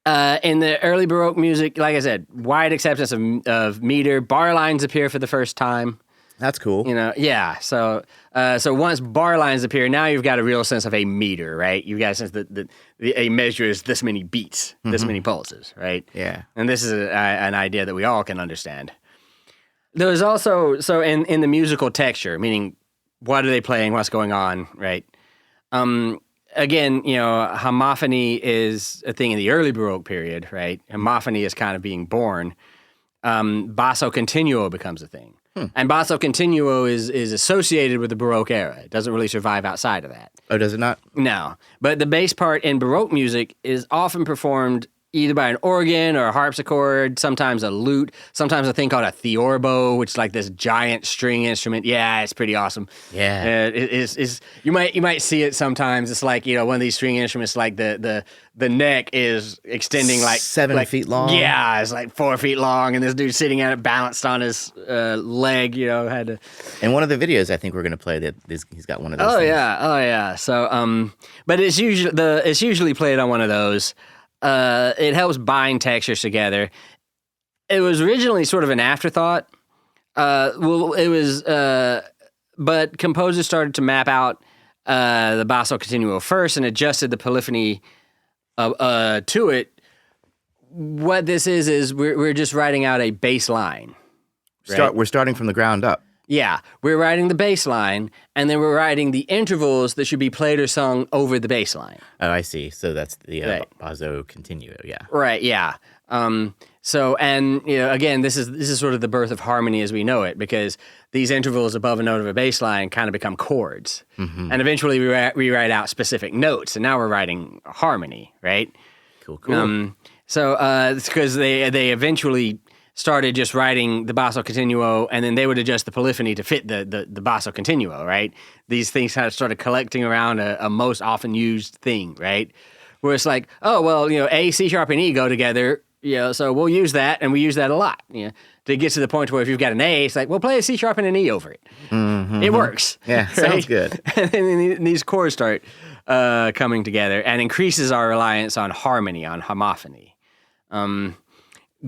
the early Baroque music, like I said, wide acceptance of meter. Bar lines appear for the first time. That's cool. So once bar lines appear, now you've got a real sense of a meter, right? You've got a sense that a measure is this many beats, this many pulses, right? Yeah. And this is an idea that we all can understand. There was also, in the musical texture, meaning what are they playing, what's going on, right? Again, homophony is a thing in the early Baroque period, right? Homophony is kind of being born. Basso continuo becomes a thing. And basso continuo is associated with the Baroque era. It doesn't really survive outside of that. Oh, does it not? No. But the bass part in Baroque music is often performed either by an organ or a harpsichord, sometimes a lute, sometimes a thing called a theorbo, which is like this giant string instrument. Yeah, it's pretty awesome. Yeah. You might see it sometimes. It's like, one of these string instruments, like the neck is extending like 7 feet long. Yeah, it's like 4 feet long, and this dude's sitting at it balanced on his leg, had to. In one of the videos I think we're going to play, he's got one of those Oh things. yeah. So but it's usually played on one of those. It helps bind textures together. It was originally sort of an afterthought. But composers started to map out the basso continuo first and adjusted the polyphony to it. What this is we're just writing out a bass line. Right? We're starting from the ground up. Yeah, we're writing the bass line, and then we're writing the intervals that should be played or sung over the bass line. Oh, I see. So that's the Right. basso continuo, yeah. Right, yeah. Again, this is sort of the birth of harmony as we know it, because these intervals above a note of a bass line kind of become chords. And eventually we write out specific notes, and now we're writing harmony, right? Cool. It's because they eventually started just writing the basso continuo, and then they would adjust the polyphony to fit the basso continuo, right? These things kind of started collecting around a most often used thing, right? Where it's like, oh, well, A, C sharp, and E go together, so we'll use that, and we use that a lot, to get to the point where if you've got an A, it's like, well, play a C sharp and an E over it. It works. Yeah, right? sounds good. And then these chords start coming together and increases our reliance on harmony, on homophony.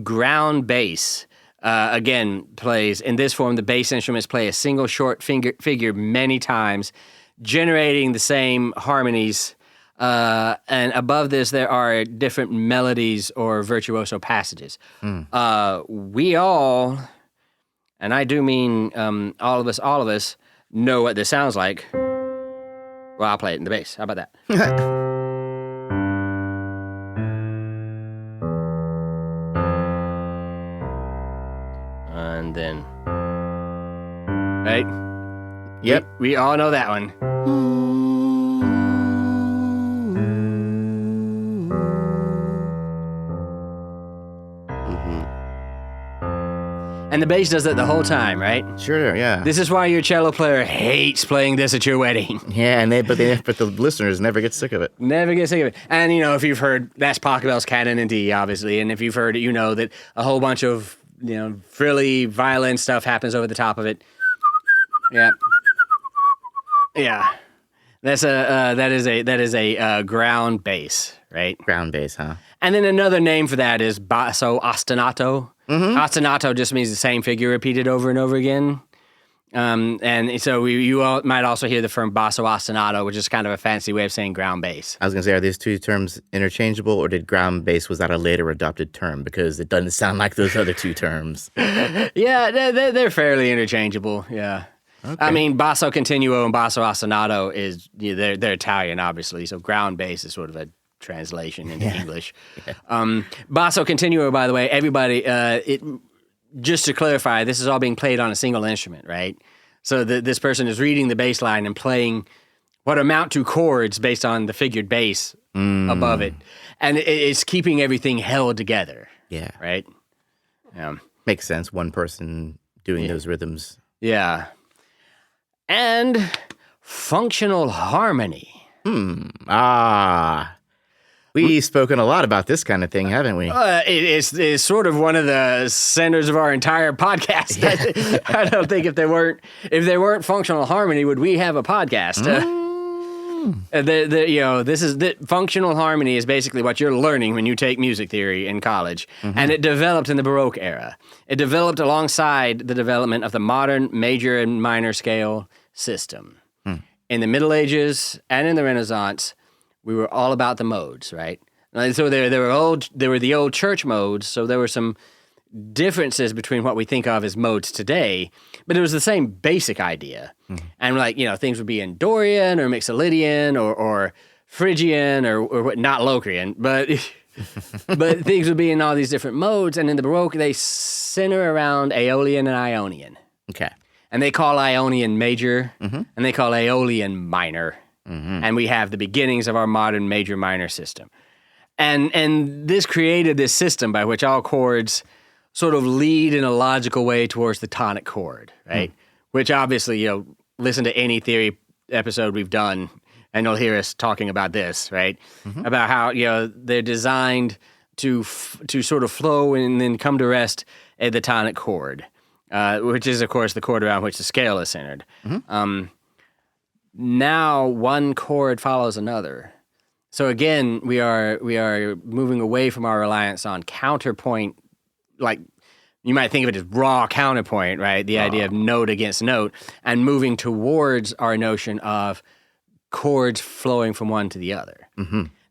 Ground bass, again, plays in this form. The bass instruments play a single short figure many times, generating the same harmonies. And above this, there are different melodies or virtuoso passages. We all, and I do mean all of us, know what this sounds like. Well, I'll play it in the bass. How about that? And then, right? Yep. We all know that one. And the bass does that the whole time, right? Sure, yeah. This is why your cello player hates playing this at your wedding. Yeah, but the listeners never get sick of it. Never get sick of it. And, if you've heard, that's Pachelbel's Canon in D, obviously. And if you've heard it, you know that a whole bunch of, frilly violin stuff happens over the top of it. Yeah. Yeah. That is a ground bass, right? Ground bass, huh? And then another name for that is basso ostinato. Ostinato just means the same figure repeated over and over again. And so you all might also hear the term basso ostinato, which is kind of a fancy way of saying ground bass. I was going to say, are these two terms interchangeable, or did ground bass, was that a later adopted term? Because it doesn't sound like those other two terms. Yeah, they're fairly interchangeable, yeah. Okay. I mean, basso continuo and basso ostinato they're Italian, obviously, so ground bass is sort of a translation into English. Yeah. Basso continuo, by the way, everybody, just to clarify, this is all being played on a single instrument, right? So this person is reading the bass line and playing what amount to chords based on the figured bass above it. And it's keeping everything held together. Yeah. Right? Makes sense. One person doing those rhythms. Yeah. And functional harmony. We've spoken a lot about this kind of thing, haven't we? It's sort of one of the centers of our entire podcast. Yeah. I don't think if there weren't functional harmony, would we have a podcast? Functional harmony is basically what you're learning when you take music theory in college, and it developed in the Baroque era. It developed alongside the development of the modern major and minor scale system. In the Middle Ages and in the Renaissance, we were all about the modes, right? So there were the old church modes, so there were some differences between what we think of as modes today, but it was the same basic idea. And things would be in Dorian or Mixolydian or Phrygian or not Locrian, but but things would be in all these different modes. And in the Baroque, they center around Aeolian and Ionian. Okay. And they call Ionian major, and they call Aeolian minor. And we have the beginnings of our modern major-minor system. And this created this system by which all chords sort of lead in a logical way towards the tonic chord, right? Which obviously, listen to any theory episode we've done, and you'll hear us talking about this, right? About how, they're designed to sort of flow and then come to rest at the tonic chord, which is, of course, the chord around which the scale is centered. Now one chord follows another. So again, we are moving away from our reliance on counterpoint, like you might think of it as raw counterpoint, right? The idea of note against note, and moving towards our notion of chords flowing from one to the other.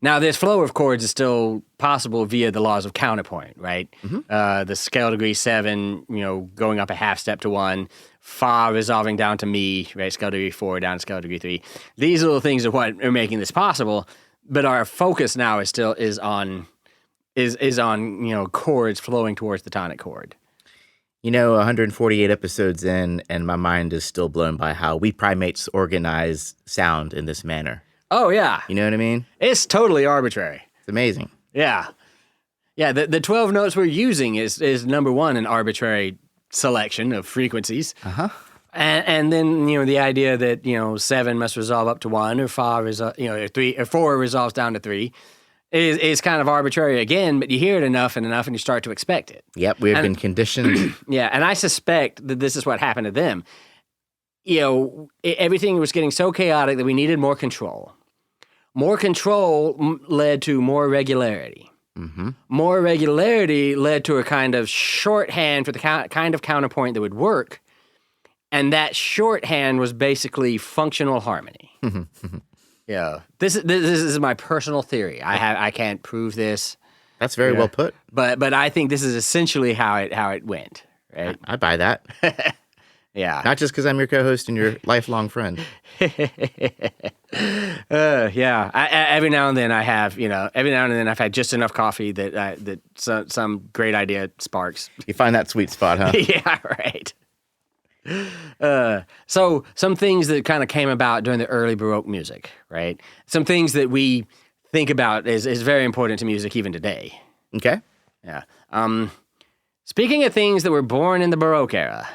Now, this flow of chords is still possible via the laws of counterpoint, right? The scale degree 7, going up a half step to 1, fa resolving down to mi, right? Scale degree 4 down to scale degree 3. These little things are what are making this possible, but our focus now is on chords flowing towards the tonic chord. 148 episodes in, and my mind is still blown by how we primates organize sound in this manner. Oh, yeah. You know what I mean? It's totally arbitrary. It's amazing. Yeah. Yeah, the 12 notes we're using is number one, an arbitrary selection of frequencies. And then, the idea that, 7 must resolve up to 1, or fa, or 3, or 4 resolves down to 3 is kind of arbitrary again, but you hear it enough, and you start to expect it. Yep, we have been conditioned. Yeah, and I suspect that this is what happened to them. Everything was getting so chaotic that we needed more control. More control led to more regularity. More regularity led to a kind of shorthand for the kind of counterpoint that would work, and that shorthand was basically functional harmony. Yeah, this is my personal theory. I can't prove this. That's very well put. But I think this is essentially how it went. Right? I buy that. Yeah. Not just because I'm your co-host and your lifelong friend. Yeah. Every now and then I've had just enough coffee that some great idea sparks. You find that sweet spot, huh? Yeah, right. So some things that kind of came about during the early Baroque music, right? Some things that we think about is very important to music even today. Okay. Yeah. Speaking of things that were born in the Baroque era,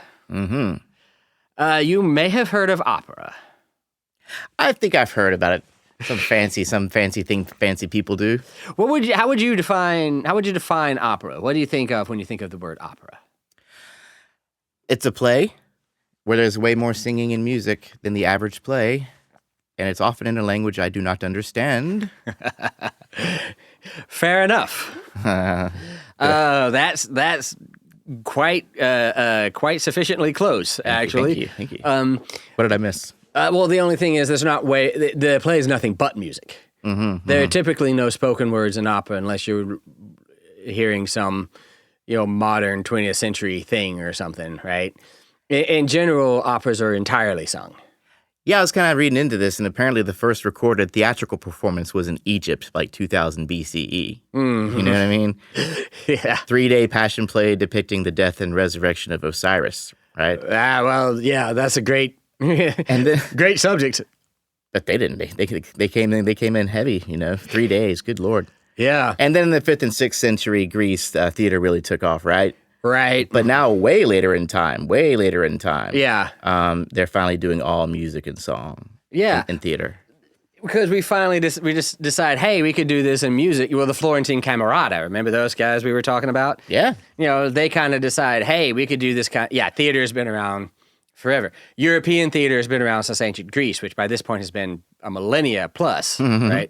you may have heard of opera. I think I've heard about it. Some fancy thing fancy people do. How would you define opera? What do you think of when you think of the word opera? It's a play where there's way more singing and music than the average play, and it's often in a language I do not understand. Fair enough. That's quite sufficiently close, actually. Thank you. What did I miss? Well, the only thing is, the play is nothing but music. There are typically no spoken words in opera unless you're hearing some, modern 20th century thing or something, right? In general, operas are entirely sung. Yeah, I was kind of reading into this, and apparently the first recorded theatrical performance was in Egypt, like 2000 BCE. You know what I mean? Yeah. 3-day passion play depicting the death and resurrection of Osiris, right? Well, yeah, that's a great, And then, great subject. but they didn't. They came in heavy. 3 days. Good Lord. Yeah. And then in the 5th and 6th century, Greece theater really took off, right? Right. But now, way later in time, Yeah. they're finally doing all music and song. Yeah. In theater. Because we finally we just decide, hey, we could do this in music. Well, the Florentine Camerata, remember those guys we were talking about? Yeah. They kind of decide, hey, we could do this kind. Yeah, theater's been around forever. European theater has been around since ancient Greece, which by this point has been a millennia plus, right?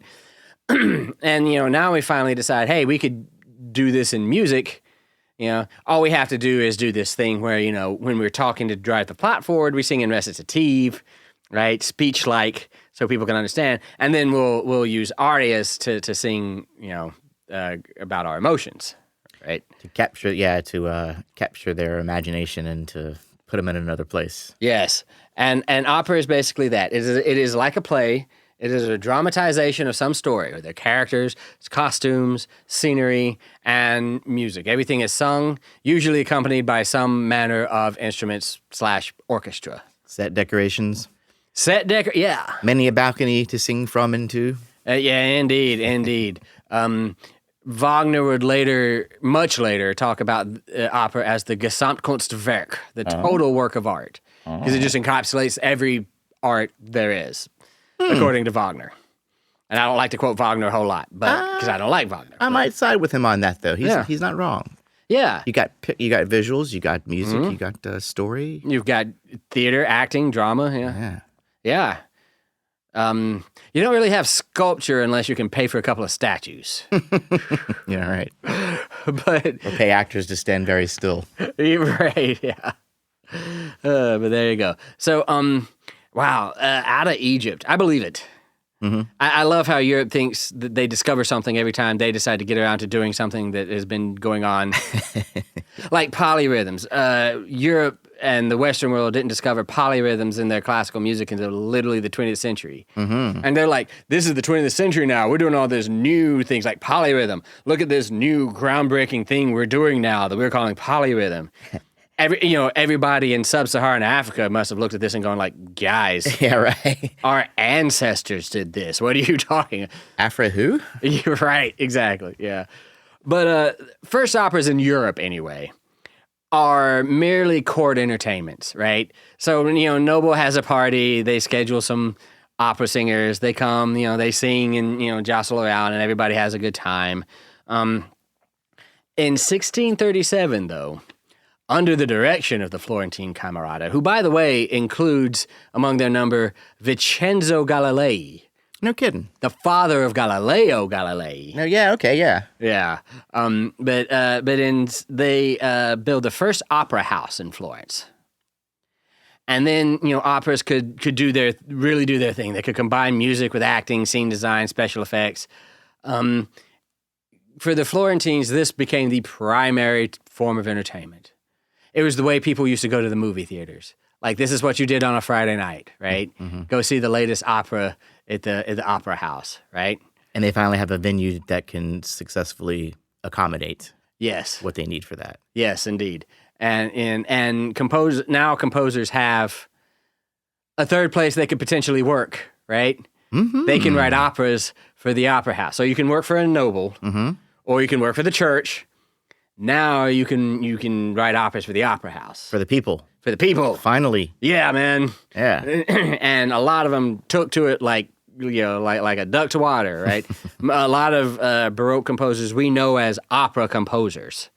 And now we finally decide, hey, we could do this in music. All we have to do is do this thing where, when we're talking to drive the plot forward, we sing in recitative, right? Speech-like, so people can understand. And then we'll use arias to sing, about our emotions, right? To capture their imagination and to put them in another place. Yes. And opera is basically that. It is like a play. It is a dramatization of some story with their characters, costumes, scenery, and music. Everything is sung, usually accompanied by some manner of instruments / orchestra. Set decorations. Yeah. Many a balcony to sing from and to. Yeah, indeed. Wagner would much later, talk about opera as the Gesamtkunstwerk, the total work of art, because it just encapsulates every art there is. According to Wagner. And I don't like to quote Wagner a whole lot, but because I don't like Wagner. I might side with him on that, though. He's not wrong. Yeah. You got visuals, you got music, you got story. You've got theater, acting, drama. Yeah. You don't really have sculpture unless you can pay for a couple of statues. Yeah, right. But or pay actors to stand very still. Right, yeah. But there you go. So, wow, out of Egypt. I believe it. I love how Europe thinks that they discover something every time they decide to get around to doing something that has been going on. Like polyrhythms. Europe and the Western world didn't discover polyrhythms in their classical music until literally the 20th century. And they're like, this is the 20th century now. We're doing all these new things like polyrhythm. Look at this new groundbreaking thing we're doing now that we're calling polyrhythm. Everybody in sub-Saharan Africa must have looked at this and gone like, guys, yeah, right. Our ancestors did this. What are you talking? Afro who? You're right, exactly, yeah. But first operas in Europe, anyway, are merely court entertainments, right? So, noble has a party, they schedule some opera singers, they come, they sing and, jostle around, and everybody has a good time. In 1637, though, under the direction of the Florentine Camerata, who, by the way, includes among their number Vincenzo Galilei. No kidding. The father of Galileo Galilei. No, yeah, okay, yeah. Yeah. But they build the first opera house in Florence. And then, operas could do their thing. They could combine music with acting, scene design, special effects. For the Florentines, this became the primary form of entertainment. It was the way people used to go to the movie theaters. Like, this is what you did on a Friday night, right? Go see the latest opera at the opera house, right? And they finally have a venue that can successfully accommodate what they need for that. Yes, indeed. And composers have a third place they could potentially work, right? They can write operas for the opera house. So you can work for a noble, or you can work for the church. Now you can write operas for the opera house. For the people. For the people. Finally. Yeah, man. Yeah. And a lot of them took to it like a duck to water, right? A lot of Baroque composers we know as opera composers,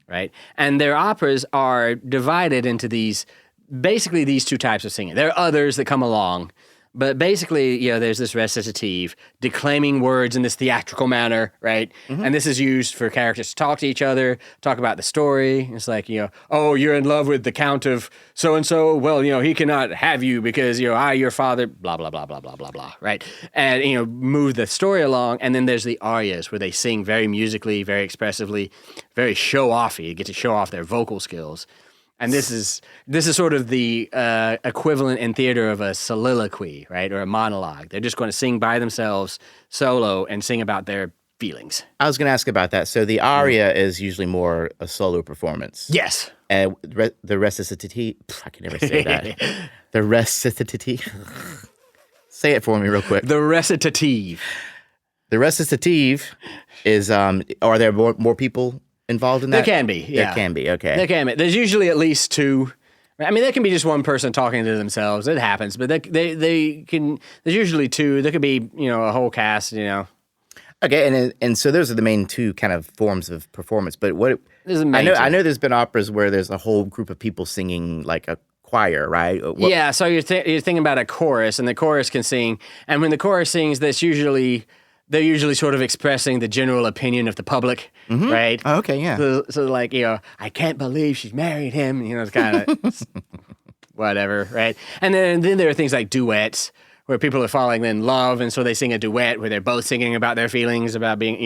right? And their operas are divided into these two types of singing. There are others that come along, But basically, there's this recitative, declaiming words in this theatrical manner, right? And this is used for characters to talk to each other, talk about the story. It's like, oh, you're in love with the Count of so-and-so. Well, he cannot have you because, I, your father, blah, blah, blah, blah, blah, blah, blah, right? And, move the story along. And then there's the arias where they sing very musically, very expressively, very show-offy. You get to show off their vocal skills. And this is sort of the equivalent in theater of a soliloquy, right, or a monologue. They're just going to sing by themselves, solo, and sing about their feelings. I was going to ask about that. So the aria is usually more a solo performance. Yes. The recitative, I can never say that. The recitative. Say it for me real quick. The recitative. The recitative is, are there more people involved in that? There can be, yeah. There can be, okay. There can be. There's usually at least two. I mean, there can be just one person talking to themselves. It happens, but they can. There's usually two. There could be, a whole cast. Okay, and so those are the main two kind of forms of performance. But I know there's been operas where there's a whole group of people singing like a choir, right? Yeah. So you're thinking about a chorus, and the chorus can sing, and when the chorus sings, they're usually sort of expressing the general opinion of the public, right? Oh, okay, yeah. So like, I can't believe she's married him. It's kind of whatever, right? And then there are things like duets where people are falling in love, and so they sing a duet where they're both singing about their feelings about being,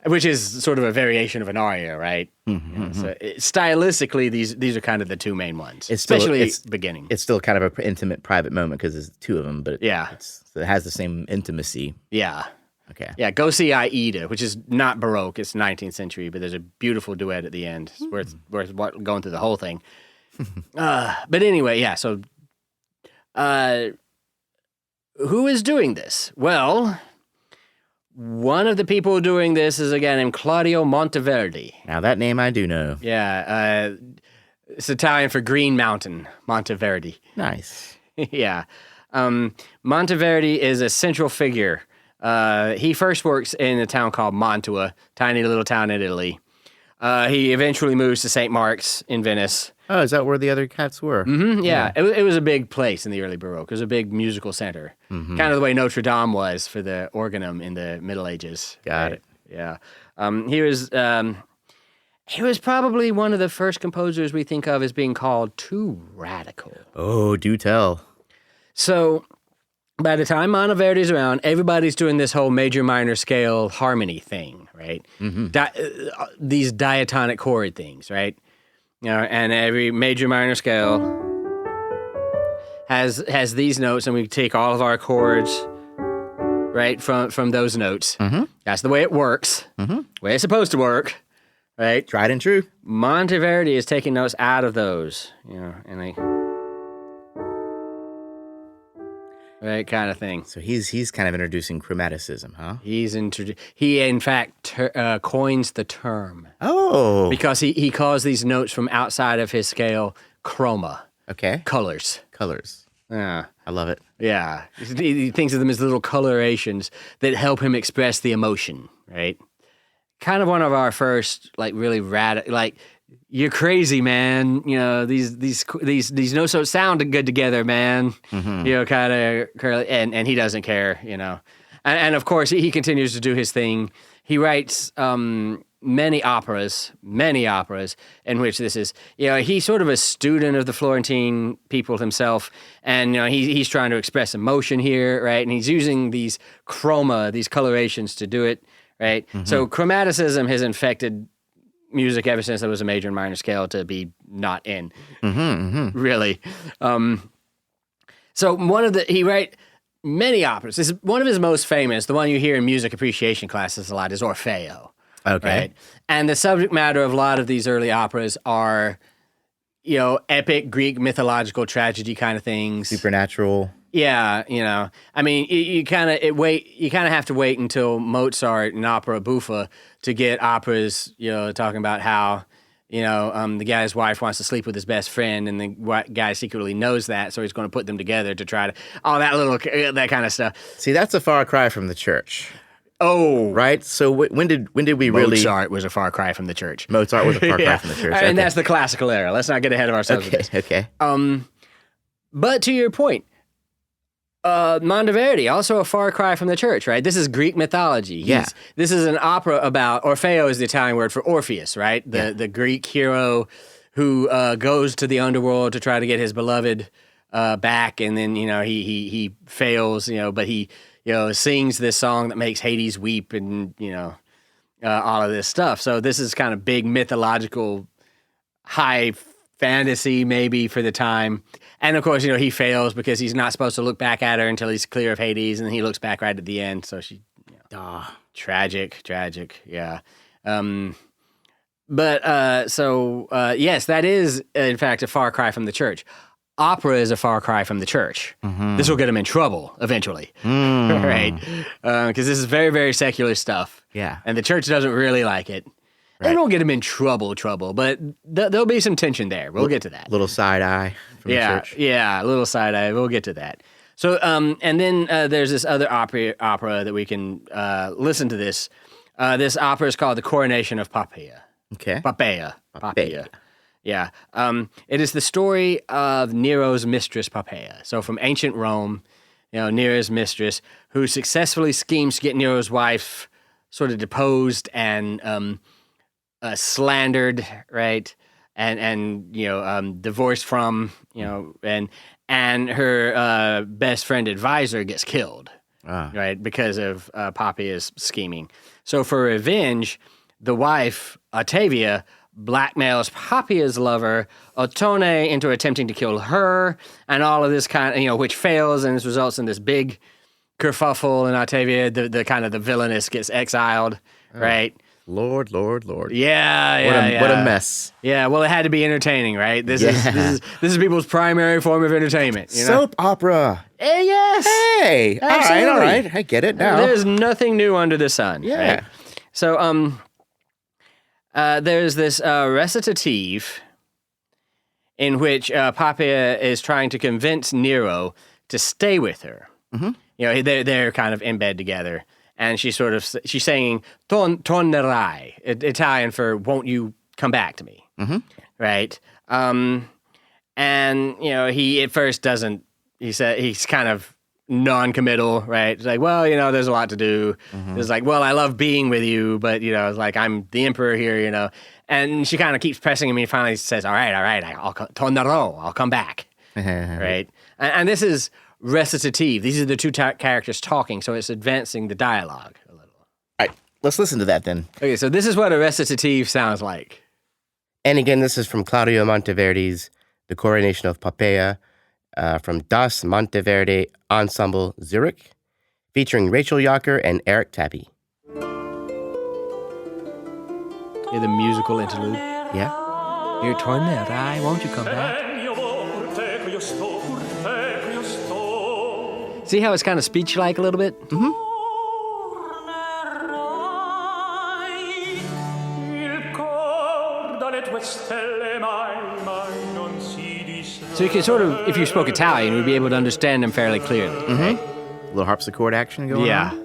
which is sort of a variation of an aria, right? So stylistically, these are kind of the two main ones, especially beginning. It's still kind of an intimate, private moment because there's two of them, but it has the same intimacy. Yeah. Okay. Yeah, go see Aida, which is not Baroque. It's 19th century, but there's a beautiful duet at the end. It's worth going through the whole thing. But anyway, yeah, so who is doing this? Well, one of the people doing this is a guy named Claudio Monteverdi. Now, that name I do know. Yeah, it's Italian for Green Mountain, Monteverdi. Nice. Yeah. Monteverdi is a central figure. He first works in a town called Mantua, tiny little town in Italy. He eventually moves to St. Mark's in Venice. Oh, is that where the other cats were? Yeah. It was a big place in the early Baroque. It was a big musical center. Kind of the way Notre Dame was for the organum in the Middle Ages. Got it. Yeah. He was probably one of the first composers we think of as being called too radical. Oh, do tell. So by the time Monteverdi's around, everybody's doing this whole major-minor scale harmony thing, right? These diatonic chord things, right? And every major-minor scale has these notes, and we take all of our chords, right, from those notes. That's the way it works, the way it's supposed to work, right? Tried and true. Monteverdi is taking notes out of those, and they... Right, kind of thing. So he's kind of introducing chromaticism, huh? He in fact coins the term. Oh, because he calls these notes from outside of his scale chroma. Okay. Colors. Yeah, I love it. Yeah, he thinks of them as little colorations that help him express the emotion. Right. Kind of one of our first really radical You're crazy, man. These notes don't sound good together, man. Kind of curly, and he doesn't care. And of course he continues to do his thing. He writes many operas in which this is. He's sort of a student of the Florentine people himself, and he's trying to express emotion here, right? And he's using these colorations to do it, right? So chromaticism has infected music ever since there was a major and minor scale to be not in, really. So he wrote many operas. One of his most famous, the one you hear in music appreciation classes a lot, is Orfeo. Okay. Right? And the subject matter of a lot of these early operas are, epic Greek mythological tragedy kind of things. Supernatural. Yeah, I mean, you kind of have to wait until Mozart and opera buffa to get operas, talking about how, the guy's wife wants to sleep with his best friend, and the guy secretly knows that, so he's going to put them together to try to that kind of stuff. See, that's a far cry from the church. Oh, right. So when did we really? Mozart was a far cry from the church. Mozart was a far cry from the church, and that's the classical era. Let's not get ahead of ourselves. Okay. But to your point. Monteverdi, also a far cry from the church, right? This is Greek mythology. This is an opera about Orfeo is the Italian word for Orpheus, right? The Greek hero who goes to the underworld to try to get his beloved back, and then he fails, but he sings this song that makes Hades weep, and all of this stuff. So this is kind of big mythological, high fantasy maybe for the time. And of course, he fails because he's not supposed to look back at her until he's clear of Hades, and then he looks back right at the end. So she, tragic, yeah. Yes, that is in fact a far cry from the church. Opera is a far cry from the church. Mm-hmm. This will get him in trouble eventually, right? Because this is very, very secular stuff. Yeah, and the church doesn't really like it. Right. It won't get him in trouble, but there'll be some tension there. We'll get to that. Little side eye from the church. Yeah, little side eye. We'll get to that. So, and then there's this other opera that we can listen to this. This opera is called The Coronation of Poppaea. Okay. Poppaea. Yeah. It is the story of Nero's mistress, Poppaea. So from ancient Rome, Nero's mistress, who successfully schemes to get Nero's wife sort of deposed and slandered, right? And divorced from, and her best friend advisor gets killed, right? Because of Poppaea's scheming. So for revenge, the wife, Octavia, blackmails Poppaea's lover, Ottone, into attempting to kill her, and all of this kind of, which fails, and this results in this big kerfuffle, and Octavia, the kind of the villainess, gets exiled, right? Lord. Yeah. What a mess. Yeah, well, it had to be entertaining, right? This is people's primary form of entertainment. Soap opera. Yes. Hey. Absolutely. All right. I get it now. There's nothing new under the sun. Yeah. Right? So, there's this recitative in which Poppaea is trying to convince Nero to stay with her. Mm-hmm. They're kind of in bed together. And she's saying, tornerai, Italian for won't you come back to me, right? And, he at first doesn't, he's kind of non-committal, right? It's like, well, there's a lot to do. It's like, well, I love being with you, but, it's like, I'm the emperor here, And she kind of keeps pressing him, and he finally says, all right, I'll come back, right? And this is recitative. These are the two characters talking, so it's advancing the dialogue a little. All right, let's listen to that then. Okay, so this is what a recitative sounds like. And again, this is from Claudio Monteverdi's The Coronation of Poppaea, from Das Monteverdi Ensemble Zurich, featuring Rachel Yocker and Eric Tappy. Hear the musical interlude? Yeah. Here, tornerai, won't you come back? See how it's kind of speech-like a little bit? Mm-hmm. So you can sort of, if you spoke Italian, you'd be able to understand them fairly clearly. Mm-hmm. Right? A little harpsichord action going on.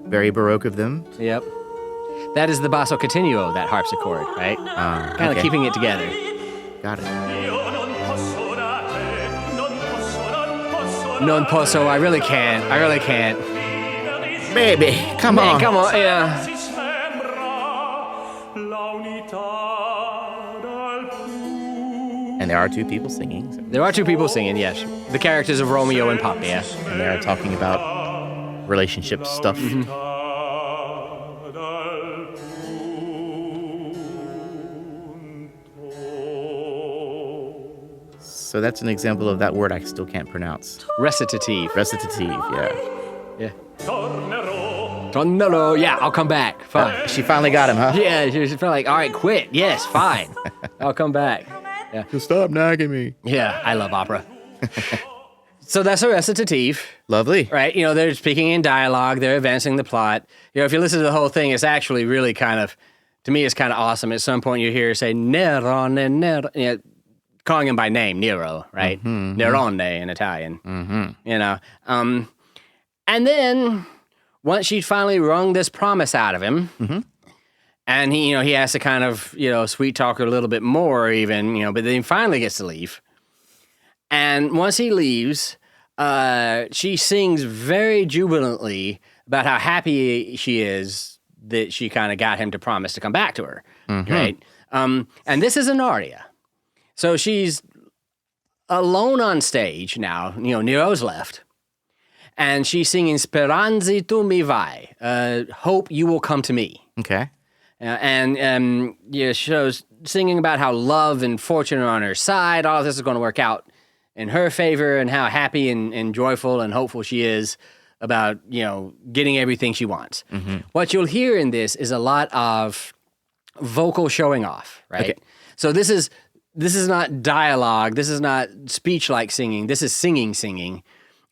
Very Baroque of them. Yep. That is the basso continuo, that harpsichord, right? Kind of keeping it together. Got it. Non posso, I really can't. Baby, come on, yeah. And there are two people singing. So. There are two people singing, yes. The characters of Romeo and Poppaea. And they are talking about relationship stuff. Mm-hmm. So that's an example of that word I still can't pronounce. Recitative. Recitative, yeah. Yeah. Tornerò. Yeah, I'll come back. Fine. She finally got him, huh? Yeah, she was like, all right, quit. Yes, fine. I'll come back. Yeah. Stop nagging me. Yeah, I love opera. So that's a recitative. Lovely. Right? They're speaking in dialogue. They're advancing the plot. If you listen to the whole thing, it's actually really kind of, to me, it's kind of awesome. At some point, you hear her say, Nero, Nero, calling him by name, Nero, right? Mm-hmm. Nerone in Italian. Mm-hmm. And then, once she'd finally wrung this promise out of him, and he has to kind of, sweet talk her a little bit more even, but then he finally gets to leave. And once he leaves, she sings very jubilantly about how happy she is that she kind of got him to promise to come back to her, right? And this is an aria. So she's alone on stage now. Nero's left. And she's singing Speranzi tu mi vai, hope you will come to me. Okay. And shows singing about how love and fortune are on her side. All of this is going to work out in her favor and how happy and joyful and hopeful she is about, getting everything she wants. What you'll hear in this is a lot of vocal showing off, right? Okay. So this is not dialogue. This is not speech-like singing. This is singing.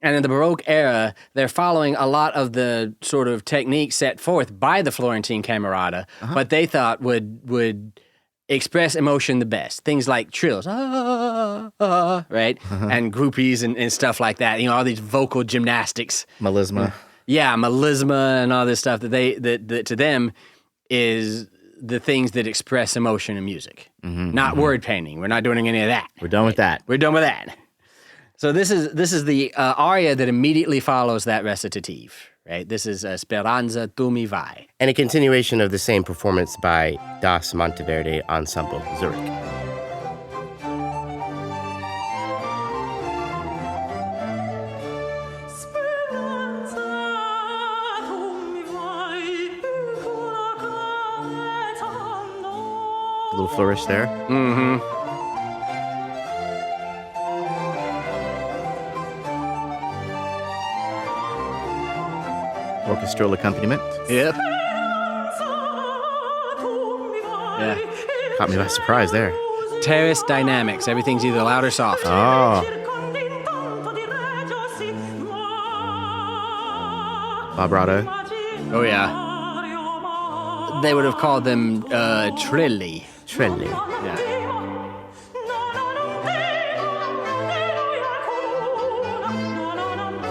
And in the Baroque era, they're following a lot of the sort of techniques set forth by the Florentine Camerata, but they thought would express emotion the best. Things like trills, right? And groupies and stuff like that. All these vocal gymnastics. Melisma. Yeah, melisma and all this stuff that to them is the things that express emotion in music. Not word painting. We're not doing any of that. We're done with that. We're done with that. So this is the aria that immediately follows that recitative, right? This is Speranza tu mi vai. And a continuation of the same performance by Das Monteverdi Ensemble, Zurich. A little flourish there. Orchestral accompaniment. Yep. Yeah. Caught me by surprise there. Terrace dynamics. Everything's either loud or soft. Oh. Vibrato. Oh, yeah. They would have called them trilli. Trilli. Yeah.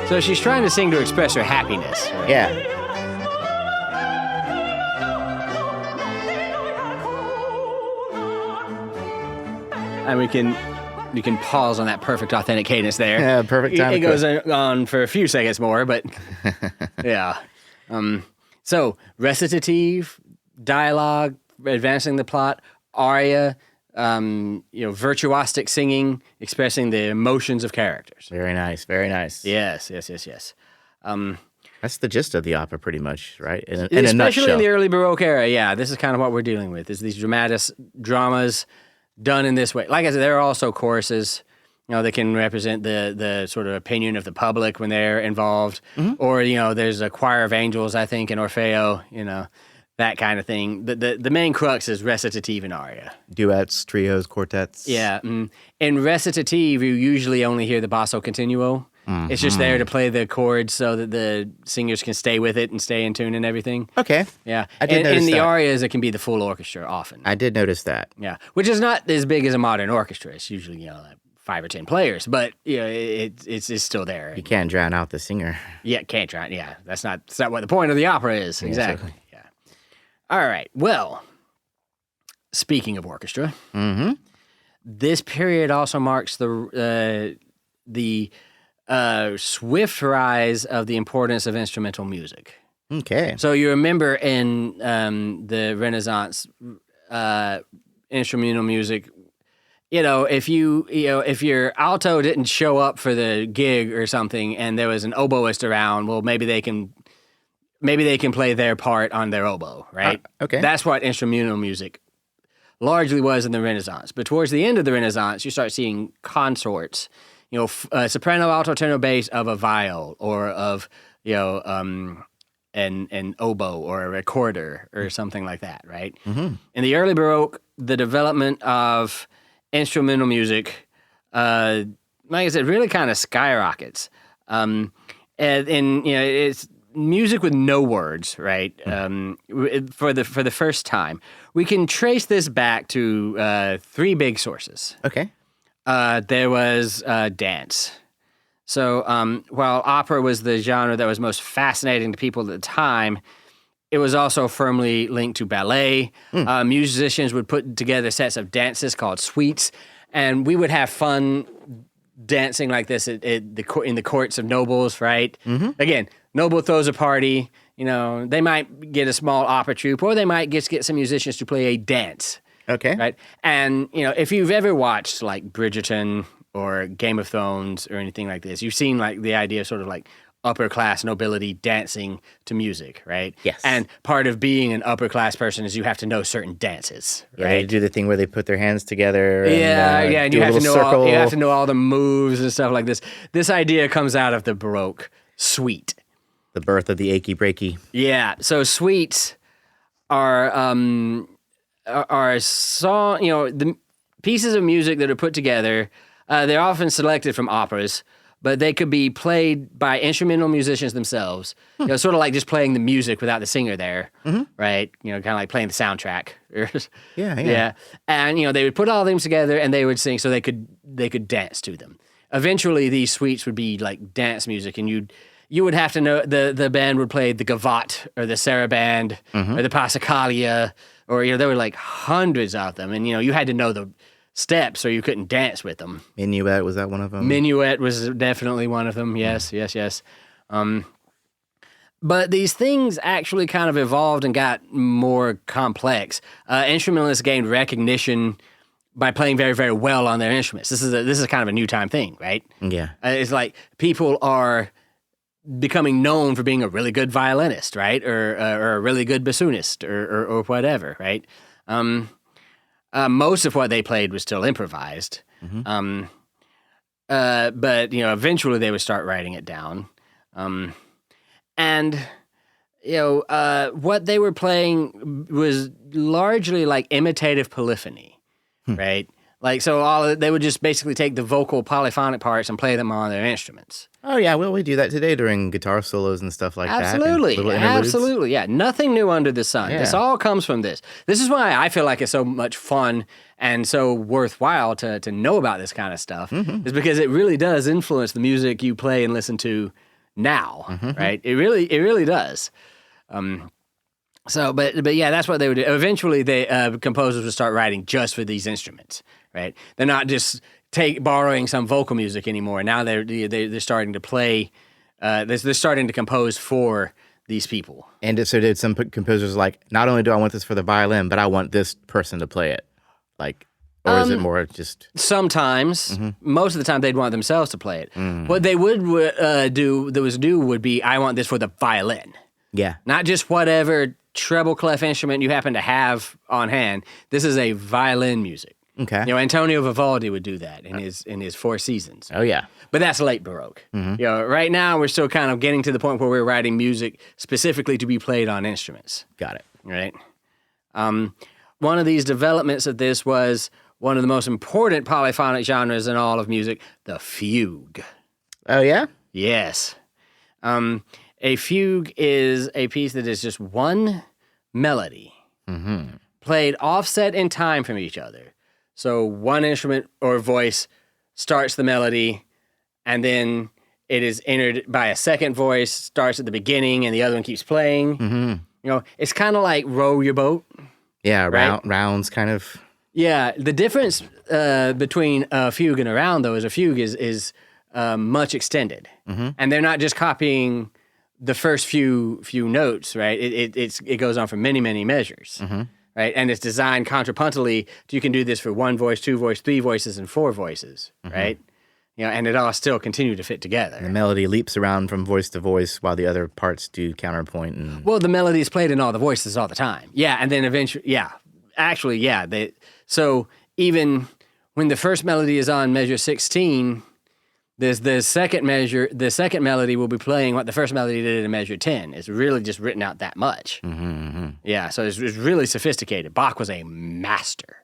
So she's trying to sing to express her happiness. Right? Yeah. And we can pause on that perfect authentic cadence there. Yeah, perfect time. It goes on for a few seconds more, but yeah. So recitative, dialogue, advancing the plot, aria, virtuosic singing, expressing the emotions of characters. Very nice, very nice. Yes. That's the gist of the opera, pretty much, right? In a Especially nutshell. in the early Baroque era, yeah. This is kind of what we're dealing with, is these dramas done in this way. Like I said, there are also choruses, that can represent the sort of opinion of the public when they're involved. Or, there's a choir of angels, I think, in Orfeo, that kind of thing. The main crux is recitative and aria. Duets, trios, quartets. Yeah. In recitative, you usually only hear the basso continuo. It's just there to play the chords so that the singers can stay with it and stay in tune and everything. Okay. Yeah. I did notice in the that. arias, it can be the full orchestra often. I did notice that. Yeah. Which is not as big as a modern orchestra. It's usually, like 5 or 10 players, but it's still there. You can't drown out the singer. Yeah, can't drown. Yeah. That's not what the point of the opera is. Exactly. Yeah. All right. Well, speaking of orchestra, this period also marks the swift rise of the importance of instrumental music. Okay. So you remember in the Renaissance, instrumental music, if your alto didn't show up for the gig or something, and there was an oboist around, well, maybe they can play their part on their oboe, right? Okay. That's what instrumental music largely was in the Renaissance. But towards the end of the Renaissance, you start seeing consorts. Soprano, alto, tenor, bass of a viol, or of an oboe or a recorder or something like that, right? In the early Baroque, the development of instrumental music, like I said, really kind of skyrockets. It's music with no words, right? For the first time, we can trace this back to 3 big sources. Okay. There was dance. So while opera was the genre that was most fascinating to people at the time, it was also firmly linked to ballet. Musicians would put together sets of dances called suites, and we would have fun dancing like this in the courts of nobles, right? Mm-hmm. Again, noble throws a party. They might get a small opera troupe, or they might just get some musicians to play a dance. Okay. Right? And, if you've ever watched, like, Bridgerton or Game of Thrones or anything like this, you've seen, like, the idea of sort of, like, upper-class nobility dancing to music, right? Yes. And part of being an upper-class person is you have to know certain dances, Yeah, right? they do the thing where they put their hands together. And, And do you a have to little know circle. you have to know all the moves and stuff like this. This idea comes out of the Baroque suite. The birth of the achy breaky. Yeah, so suites are song, the pieces of music that are put together. They're often selected from operas, but they could be played by instrumental musicians themselves. Sort of like just playing the music without the singer there, right? Kind of like playing the soundtrack. Yeah. And they would put all of them together and they would sing, so they could dance to them. Eventually, these suites would be like dance music, and you would have to know the band would play the gavotte or the saraband or the passacaglia, or there were like hundreds of them, and you had to know the steps or you couldn't dance with them. Minuet, was that one of them? Minuet was definitely one of them. Yes. But these things actually kind of evolved and got more complex. Instrumentalists gained recognition by playing very, very well on their instruments. This is kind of a new time thing, right? Yeah. It's like people are becoming known for being a really good violinist, right? Or a really good bassoonist or whatever, right? Most of what they played was still improvised. But eventually they would start writing it down. And what they were playing was largely like imitative polyphony, right? Like, so they would just basically take the vocal polyphonic parts and play them on their instruments. Oh, yeah. Well, we do that today during guitar solos and stuff like Absolutely. that. Absolutely. Absolutely. Yeah. Nothing new under the sun. Yeah. This all comes from this. This is why I feel like it's so much fun and so worthwhile to know about this kind of stuff, is because it really does influence the music you play and listen to now, right? It really does. But yeah, that's what they would do. Eventually, composers would start writing just for these instruments, right? They're not just borrowing some vocal music anymore. Now they're starting to play. They're starting to compose for these people. And so did some composers like, not only do I want this for the violin, but I want this person to play it, like, or is it more just sometimes? Most of the time, they'd want themselves to play it. What they would do would be, I want this for the violin. Yeah. Not just whatever treble clef instrument you happen to have on hand. This is a violin music. Okay. Antonio Vivaldi would do that in his Four Seasons. Oh, yeah. But that's late Baroque. Right now we're still kind of getting to the point where we're writing music specifically to be played on instruments. Got it. Right. One of these developments of this was one of the most important polyphonic genres in all of music, the fugue. Oh, yeah? Yes. A fugue is a piece that is just one melody played offset in time from each other. So one instrument or voice starts the melody, and then it is entered by a second voice, starts at the beginning, and the other one keeps playing. It's kind of like Row Your Boat. Yeah, right? rounds kind of. Yeah, the difference between a fugue and a round, though, is a fugue is much extended. And they're not just copying the first few notes, right? It goes on for many, many measures, right? And it's designed contrapuntally. You can do this for one voice, two voice, three voices, and four voices, right? And it all still continue to fit together. And the melody leaps around from voice to voice while the other parts do counterpoint. And well, the melody is played in all the voices all the time. Yeah, and then eventually, so even when the first melody is on measure 16, there's the second melody will be playing what the first melody did in measure 10. It's really just written out that much. Yeah, so it's really sophisticated. Bach was a master.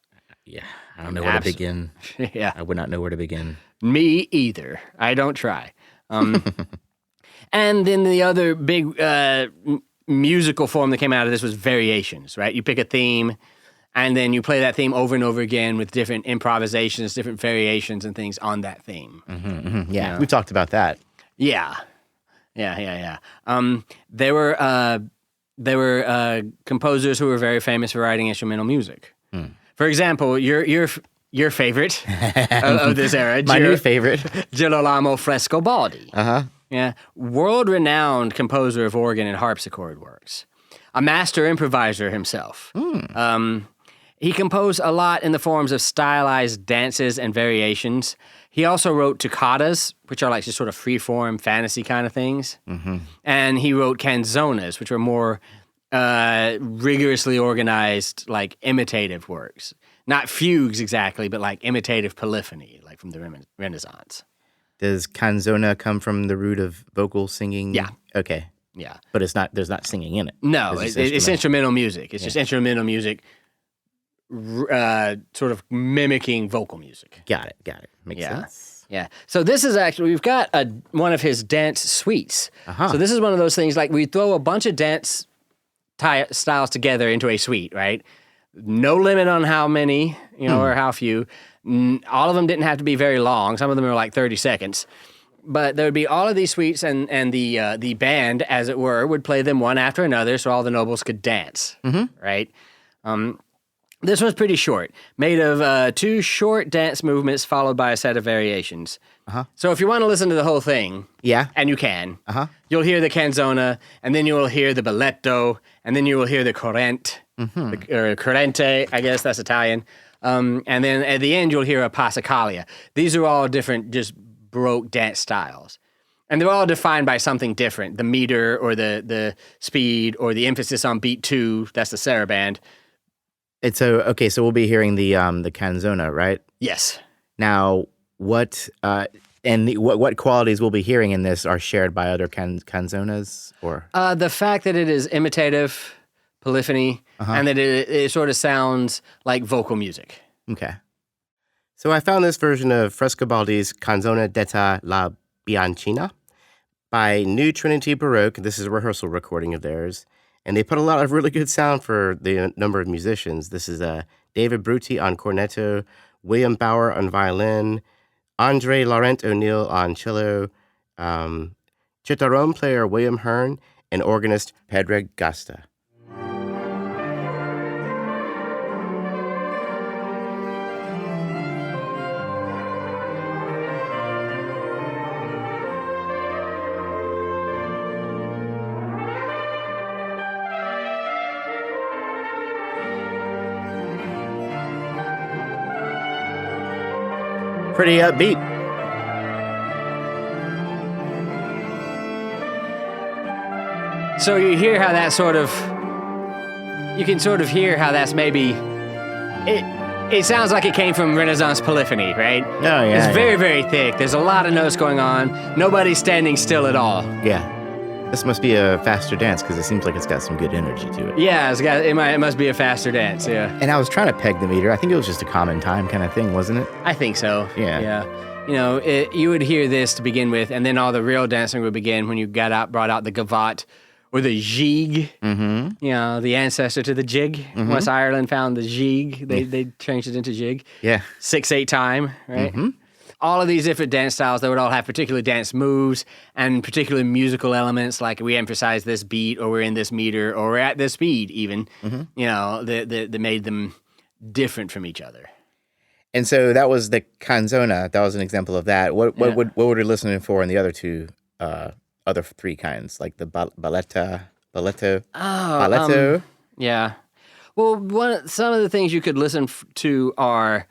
Yeah, I don't know where to begin. Yeah. I would not know where to begin. Me either. I don't try. And then the other big musical form that came out of this was variations, right? You pick a theme, and then you play that theme over and over again with different improvisations, different variations and things on that theme. Yeah, we've talked about that. Yeah. There composers who were very famous for writing instrumental music. For example, your your favorite of this era. My new favorite. Girolamo Frescobaldi. Uh-huh. Yeah, world-renowned composer of organ and harpsichord works. A master improviser himself. He composed a lot in the forms of stylized dances and variations. He also wrote toccatas, which are like just sort of free-form fantasy kind of things. And he wrote canzonas, which were more rigorously organized, like imitative works. Not fugues exactly, but like imitative polyphony, like from the Renaissance. Does canzona come from the root of vocal singing? Yeah. Okay. Yeah. But there's not singing in it. No, it's instrumental music. It's just instrumental music sort of mimicking vocal music. Got it. Makes sense. Yeah. So this is actually, we've got one of his dance suites. Uh-huh. So this is one of those things like we throw a bunch of dance styles together into a suite, right? No limit on how many, or how few. All of them didn't have to be very long. Some of them are like 30 seconds. But there would be all of these suites, and the band, as it were, would play them one after another so all the nobles could dance, right? This one's pretty short, made of 2 short dance movements followed by a set of variations. So if you want to listen to the whole thing, and you can, you'll hear the canzona, and then you will hear the balletto, and then you will hear the corrente, or corrente, I guess that's Italian. And then at the end, you'll hear a passacaglia. These are all different, just Baroque dance styles. And they're all defined by something different, the meter or the speed or the emphasis on beat 2, that's the saraband. It's so we'll be hearing the canzona, right? Yes. Now, what qualities we'll be hearing in this are shared by other canzonas, or the fact that it is imitative, polyphony, and that it sort of sounds like vocal music. Okay. So I found this version of Frescobaldi's Canzone detta la Biancina by New Trinity Baroque. This is a rehearsal recording of theirs. And they put a lot of really good sound for the number of musicians. This is David Brutti on cornetto, William Bauer on violin, Andre Laurent O'Neill on cello, chitarrón player William Hearn, and organist Pedro Gasta. Pretty upbeat. So you hear how that you can sort of hear how that's maybe, it sounds like it came from Renaissance polyphony, right? Oh, yeah. It's very, very thick. There's a lot of notes going on. Nobody's standing still at all. Yeah. This must be a faster dance because it seems like it's got some good energy to it. Yeah, it must be a faster dance, yeah. And I was trying to peg the meter. I think it was just a common time kind of thing, wasn't it? I think so. Yeah. Yeah. You would hear this to begin with, and then all the real dancing would begin when you brought out the gavotte or the jig. The ancestor to the jig. Once Ireland found the jig, they changed it into jig. Yeah. 6/8 time, right? All of these different dance styles, they would all have particular dance moves and particular musical elements, like we emphasize this beat, or we're in this meter, or we're at this speed even, that made them different from each other. And so that was the canzona. That was an example of that. What would we listening for in the other two, other 3 kinds, like the balletto? Yeah. Well, some of the things you could listen to are...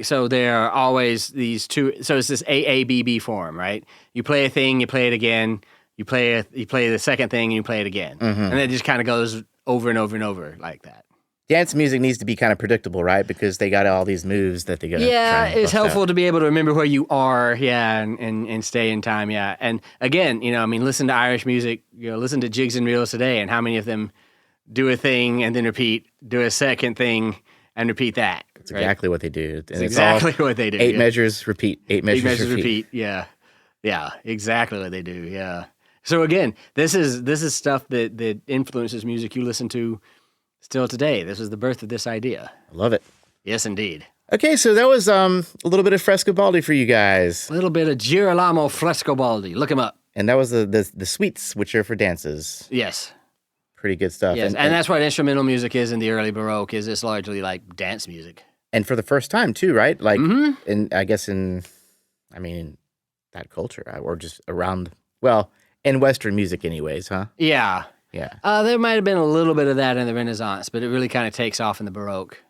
so there are always these 2. So it's this AABB form, right? You play a thing, you play it again. You play the second thing, and you play it again, and it just kind of goes over and over and over like that. Dance music needs to be kind of predictable, right? Because they got all these moves that they got. Yeah, it's helpful to be able to remember where you are, and stay in time, yeah. And again, listen to Irish music, listen to jigs and reels today, and how many of them do a thing and then repeat, do a second thing and repeat that. That's exactly what they do. It's exactly what they do. 8 measures, repeat. 8 measures, repeat. Yeah. Yeah, exactly what they do, yeah. So again, this is stuff that influences music you listen to still today. This was the birth of this idea. I love it. Yes, indeed. Okay, so that was a little bit of Frescobaldi for you guys. A little bit of Girolamo Frescobaldi. Look him up. And that was the suites, which are for dances. Yes. Pretty good stuff. Yes, and that's what instrumental music is in the early Baroque, is it's largely like dance music. And for the first time too, right? Like, in that culture, or just around, well, in Western music anyways, huh? Yeah. Yeah. There might have been a little bit of that in the Renaissance, but it really kind of takes off in the Baroque.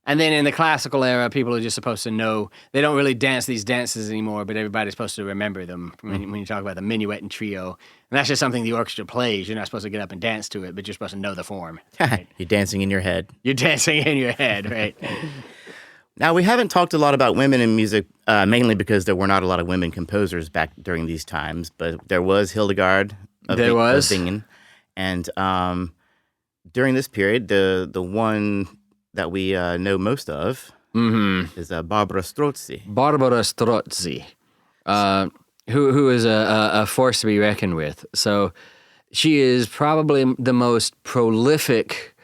And then in the classical era, people are just supposed to know. They don't really dance these dances anymore, but everybody's supposed to remember them when you talk about the minuet and trio. And that's just something the orchestra plays. You're not supposed to get up and dance to it, but you're supposed to know the form. Right? You're dancing in your head. You're dancing in your head, right? Now, we haven't talked a lot about women in music, mainly because there were not a lot of women composers back during these times, but there was Hildegard of Bingen. And during this period, the one that we know most of is Barbara Strozzi. Barbara Strozzi, who is a force to be reckoned with. So she is probably the most prolific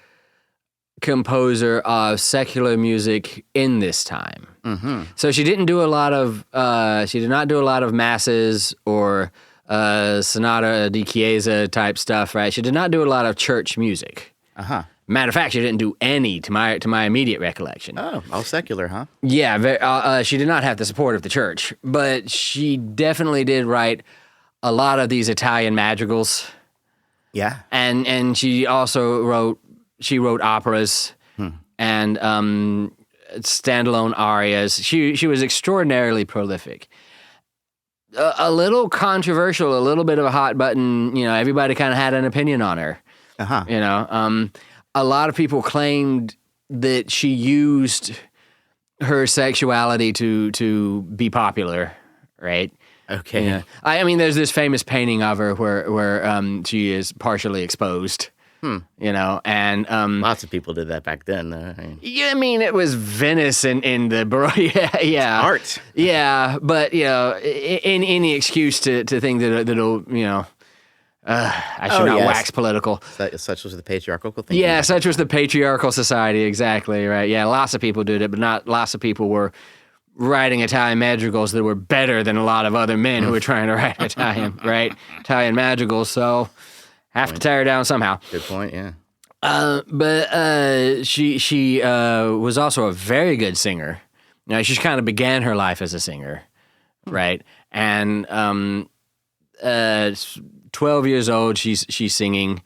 composer of secular music in this time. So she didn't do a lot of she did not do a lot of masses or sonata di chiesa type stuff, right? She did not do a lot of church music. Matter of fact, she didn't do any, to my immediate recollection. Oh, all secular, huh? Yeah, she did not have the support of the church, but she definitely did write a lot of these Italian madrigals. Yeah, and she also wrote operas and standalone arias. She was extraordinarily prolific. A little controversial, a little bit of a hot button. You know, everybody kind of had an opinion on her. You know, a lot of people claimed that she used her sexuality to be popular, right? Okay. Yeah. I mean, there's this famous painting of her where she is partially exposed. You know, and lots of people did that back then, though. Yeah, I mean, it was Venice in the Baroque. Yeah, art. Yeah, but you know, in any excuse to think that'll you know. I should not wax political. Such was the patriarchal thing. Yeah, such was the patriarchal society, exactly, right. Yeah, lots of people did it, but not lots of people were writing Italian madrigals that were better than a lot of other men who were trying to write Italian madrigals, so have to tear her down somehow. Good point, yeah. But she was also a very good singer. Now, she kind of began her life as a singer, right? And 12 years old, she's singing.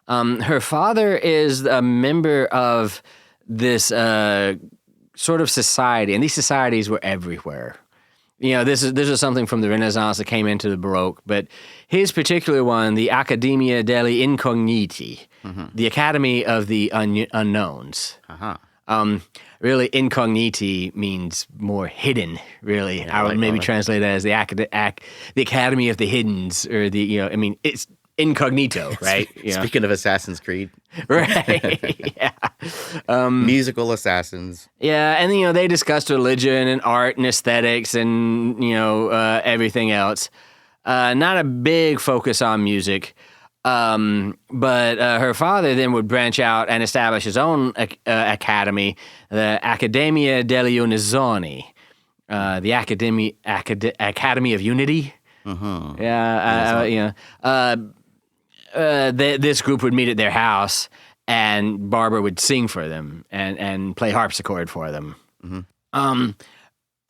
Her father is a member of this sort of society, and these societies were everywhere. You know, this is something from the Renaissance that came into the Baroque, but his particular one, the Accademia degli Incogniti, the Academy of the Unknowns. Really, incogniti means more hidden, really. Yeah, I would maybe translate that as the Academy of the Hiddens, or it's incognito, right? Speaking of Assassin's Creed. Right, yeah. Musical assassins. Yeah, and, they discussed religion and art and aesthetics and, everything else. Not a big focus on music. But her father then would branch out and establish his own academy, the Accademia degli Unizzoni, the Academy of Unity. This group would meet at their house, and Barbara would sing for them and play harpsichord for them.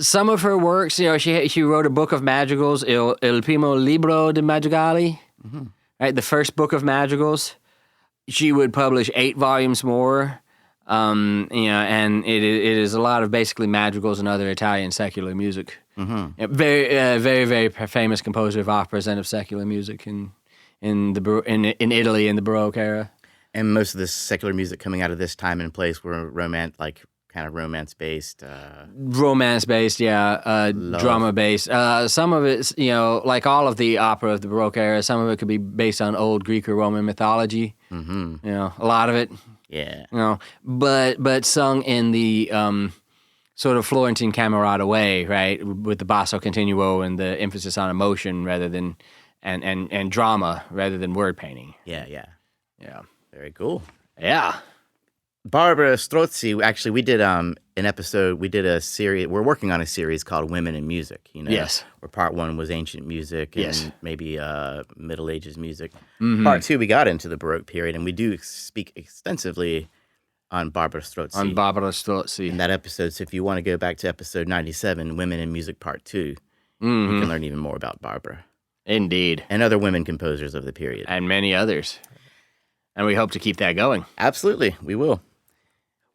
Some of her works, she wrote a book of madrigals, Il Primo Libro di Madrigali. Right, the first book of madrigals. She would publish 8 volumes more, and it is a lot of basically madrigals and other Italian secular music. Very, very, very famous composer of operas and of secular music in Italy in the Baroque era. And most of this secular music coming out of this time and place were kind of romance-based. Romance-based, yeah. Drama-based. Some of it's, like all of the opera of the Baroque era, some of it could be based on old Greek or Roman mythology. A lot of it. Yeah. But sung in the sort of Florentine camerata way, right? With the basso continuo and the emphasis on emotion rather than, and drama rather than word painting. Yeah. Very cool. Yeah. Barbara Strozzi, actually, we did an episode, we did a series, we're working on a series called Women in Music, Yes. Where part 1 was ancient music and maybe Middle Ages music. Part 2, we got into the Baroque period, and we do speak extensively on Barbara Strozzi. On Barbara Strozzi. In that episode. So if you want to go back to episode 97, Women in Music Part 2, you can learn even more about Barbara. Indeed. And other women composers of the period. And many others. And we hope to keep that going. Absolutely, we will.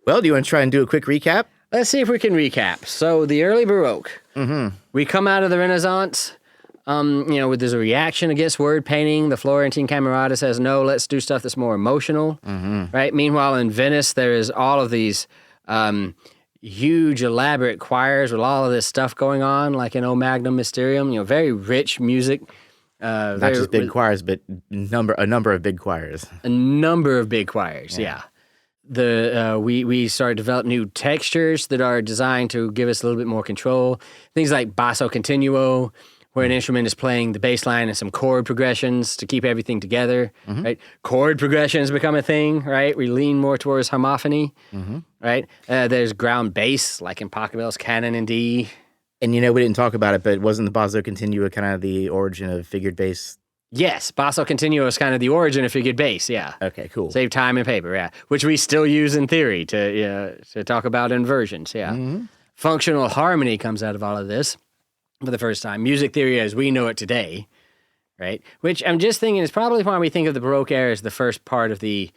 Well, do you want to try and do a quick recap? Let's see if we can recap. So the early Baroque. We come out of the Renaissance, there's a reaction against word painting. The Florentine Camerata says, no, let's do stuff that's more emotional, right? Meanwhile, in Venice, there is all of these huge, elaborate choirs with all of this stuff going on, like in O Magnum Mysterium, very rich music. Not just big choirs, but a number of big choirs. A number of big choirs, yeah. We started to develop new textures that are designed to give us a little bit more control. Things like basso continuo, where an instrument is playing the bass line and some chord progressions to keep everything together, right? Chord progressions become a thing, right? We lean more towards homophony, right? There's ground bass, like in Pachelbel's Canon in D. And we didn't talk about it, but wasn't the basso continuo kind of the origin of figured bass? Yes, basso continuo is kind of the origin of figured bass, yeah. Okay, cool. Save time and paper, yeah. Which we still use in theory to talk about inversions, yeah. Functional harmony comes out of all of this for the first time. Music theory as we know it today, right? Which I'm just thinking is probably why we think of the Baroque era as the first part of the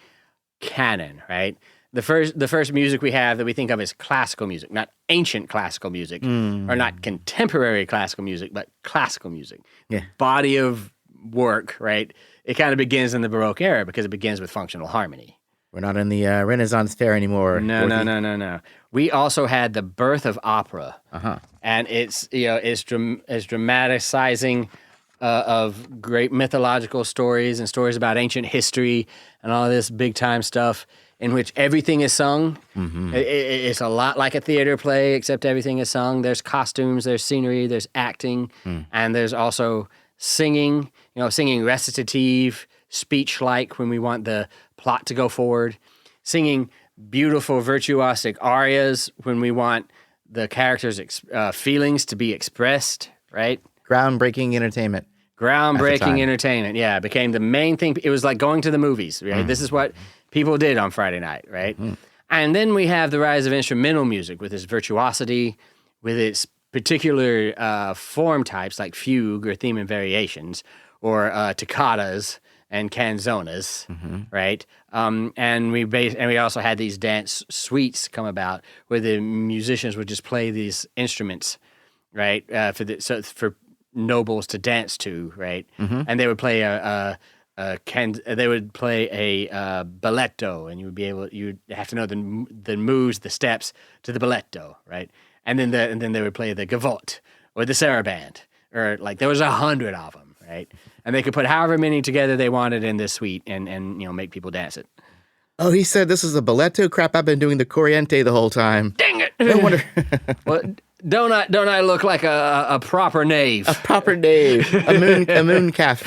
canon, right? The first music we have that we think of as classical music, not ancient classical music, or not contemporary classical music, but classical music. Yeah. Body of work, right? It kind of begins in the Baroque era because it begins with functional harmony. We're not in the Renaissance fair anymore. No. We also had the birth of opera, and it's dramatizing of great mythological stories and stories about ancient history and all this big time stuff in which everything is sung. It's a lot like a theater play, except everything is sung. There's costumes, there's scenery, there's acting, and there's also singing. Singing recitative, speech-like when we want the plot to go forward. Singing beautiful virtuosic arias when we want the characters' feelings to be expressed, right? Groundbreaking entertainment. Yeah. It became the main thing. It was like going to the movies, right? This is what people did on Friday night, right? And then we have the rise of instrumental music with its virtuosity, with its particular form types like fugue or theme and variations, or toccatas and canzonas, right? And we also had these dance suites come about where the musicians would just play these instruments, right? For nobles to dance to, right? And they would play a balletto, and you'd have to know the moves, the steps to the balletto, right? And then they would play the gavotte or the saraband, or like there was 100 of them, right? And they could put however many together they wanted in this suite and make people dance it. Oh, he said this is a balletto? Crap, I've been doing the corriente the whole time. Dang it! No wonder. Well, don't I look like a proper knave? A proper knave. A moon calf.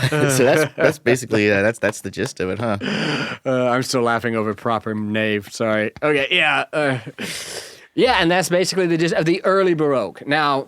So that's basically that's the gist of it, huh? I'm still laughing over proper knave. Sorry. Okay, yeah. Yeah, and that's basically the gist of the early Baroque. Now,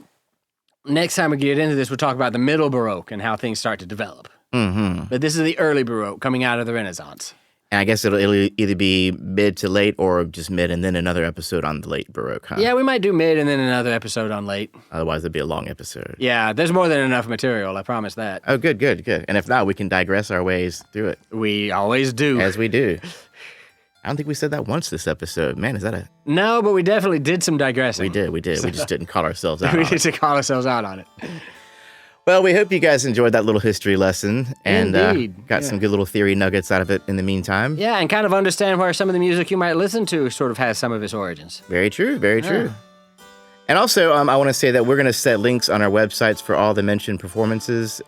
next time we get into this, we'll talk about the middle Baroque and how things start to develop. But this is the early Baroque coming out of the Renaissance. And I guess it'll either be mid to late or just mid and then another episode on the late Baroque, huh? Yeah, we might do mid and then another episode on late. Otherwise, it'd be a long episode. Yeah, there's more than enough material, I promise that. Oh, good. And if not, we can digress our ways through it. We always do. As we do. I don't think we said that once this episode. Man, is that a... No, but we definitely did some digressing. We did. We just didn't call ourselves out We on it. didn't call ourselves out on it. Well, we hope you guys enjoyed that little history lesson and got yeah. some good little theory nuggets out of it in the meantime. Yeah, and kind of understand where some of the music you might listen to sort of has some of its origins. Very true, very true. And also, I want to say that we're going to set links on our websites for all the mentioned performances.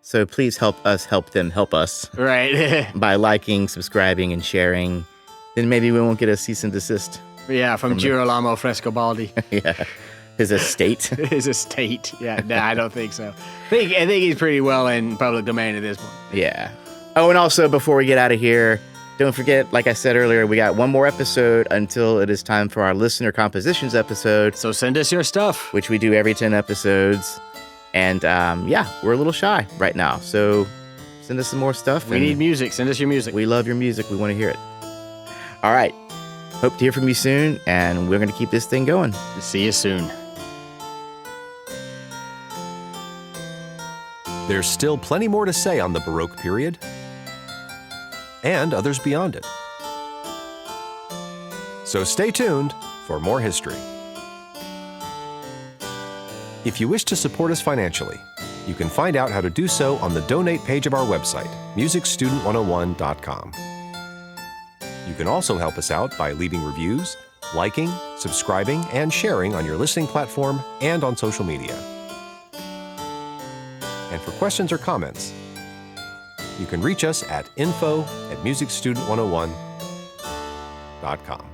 So please help us help them help us. Right. By liking, subscribing, and sharing. Then maybe we won't get a cease and desist. Yeah, from Girolamo Frescobaldi. Yeah. His estate. His estate. Yeah, no, I don't think so. I think he's pretty well in public domain at this point. Yeah. Oh, and also, before we get out of here, don't forget, like I said earlier, we got one more episode until it is time for our listener compositions episode. So send us your stuff. Which we do every 10 episodes. And, we're a little shy right now. So Send us some more stuff. We need music. Send us your music. We love your music. We want to hear it. All right. Hope to hear from you soon, and we're going to keep this thing going. See you soon. There's still plenty more to say on the Baroque period and others beyond it. So stay tuned for more history. If you wish to support us financially, you can find out how to do so on the donate page of our website, musicstudent101.com. You can also help us out by leaving reviews, liking, subscribing, and sharing on your listening platform and on social media. And for questions or comments, you can reach us at info@musicstudent101.com.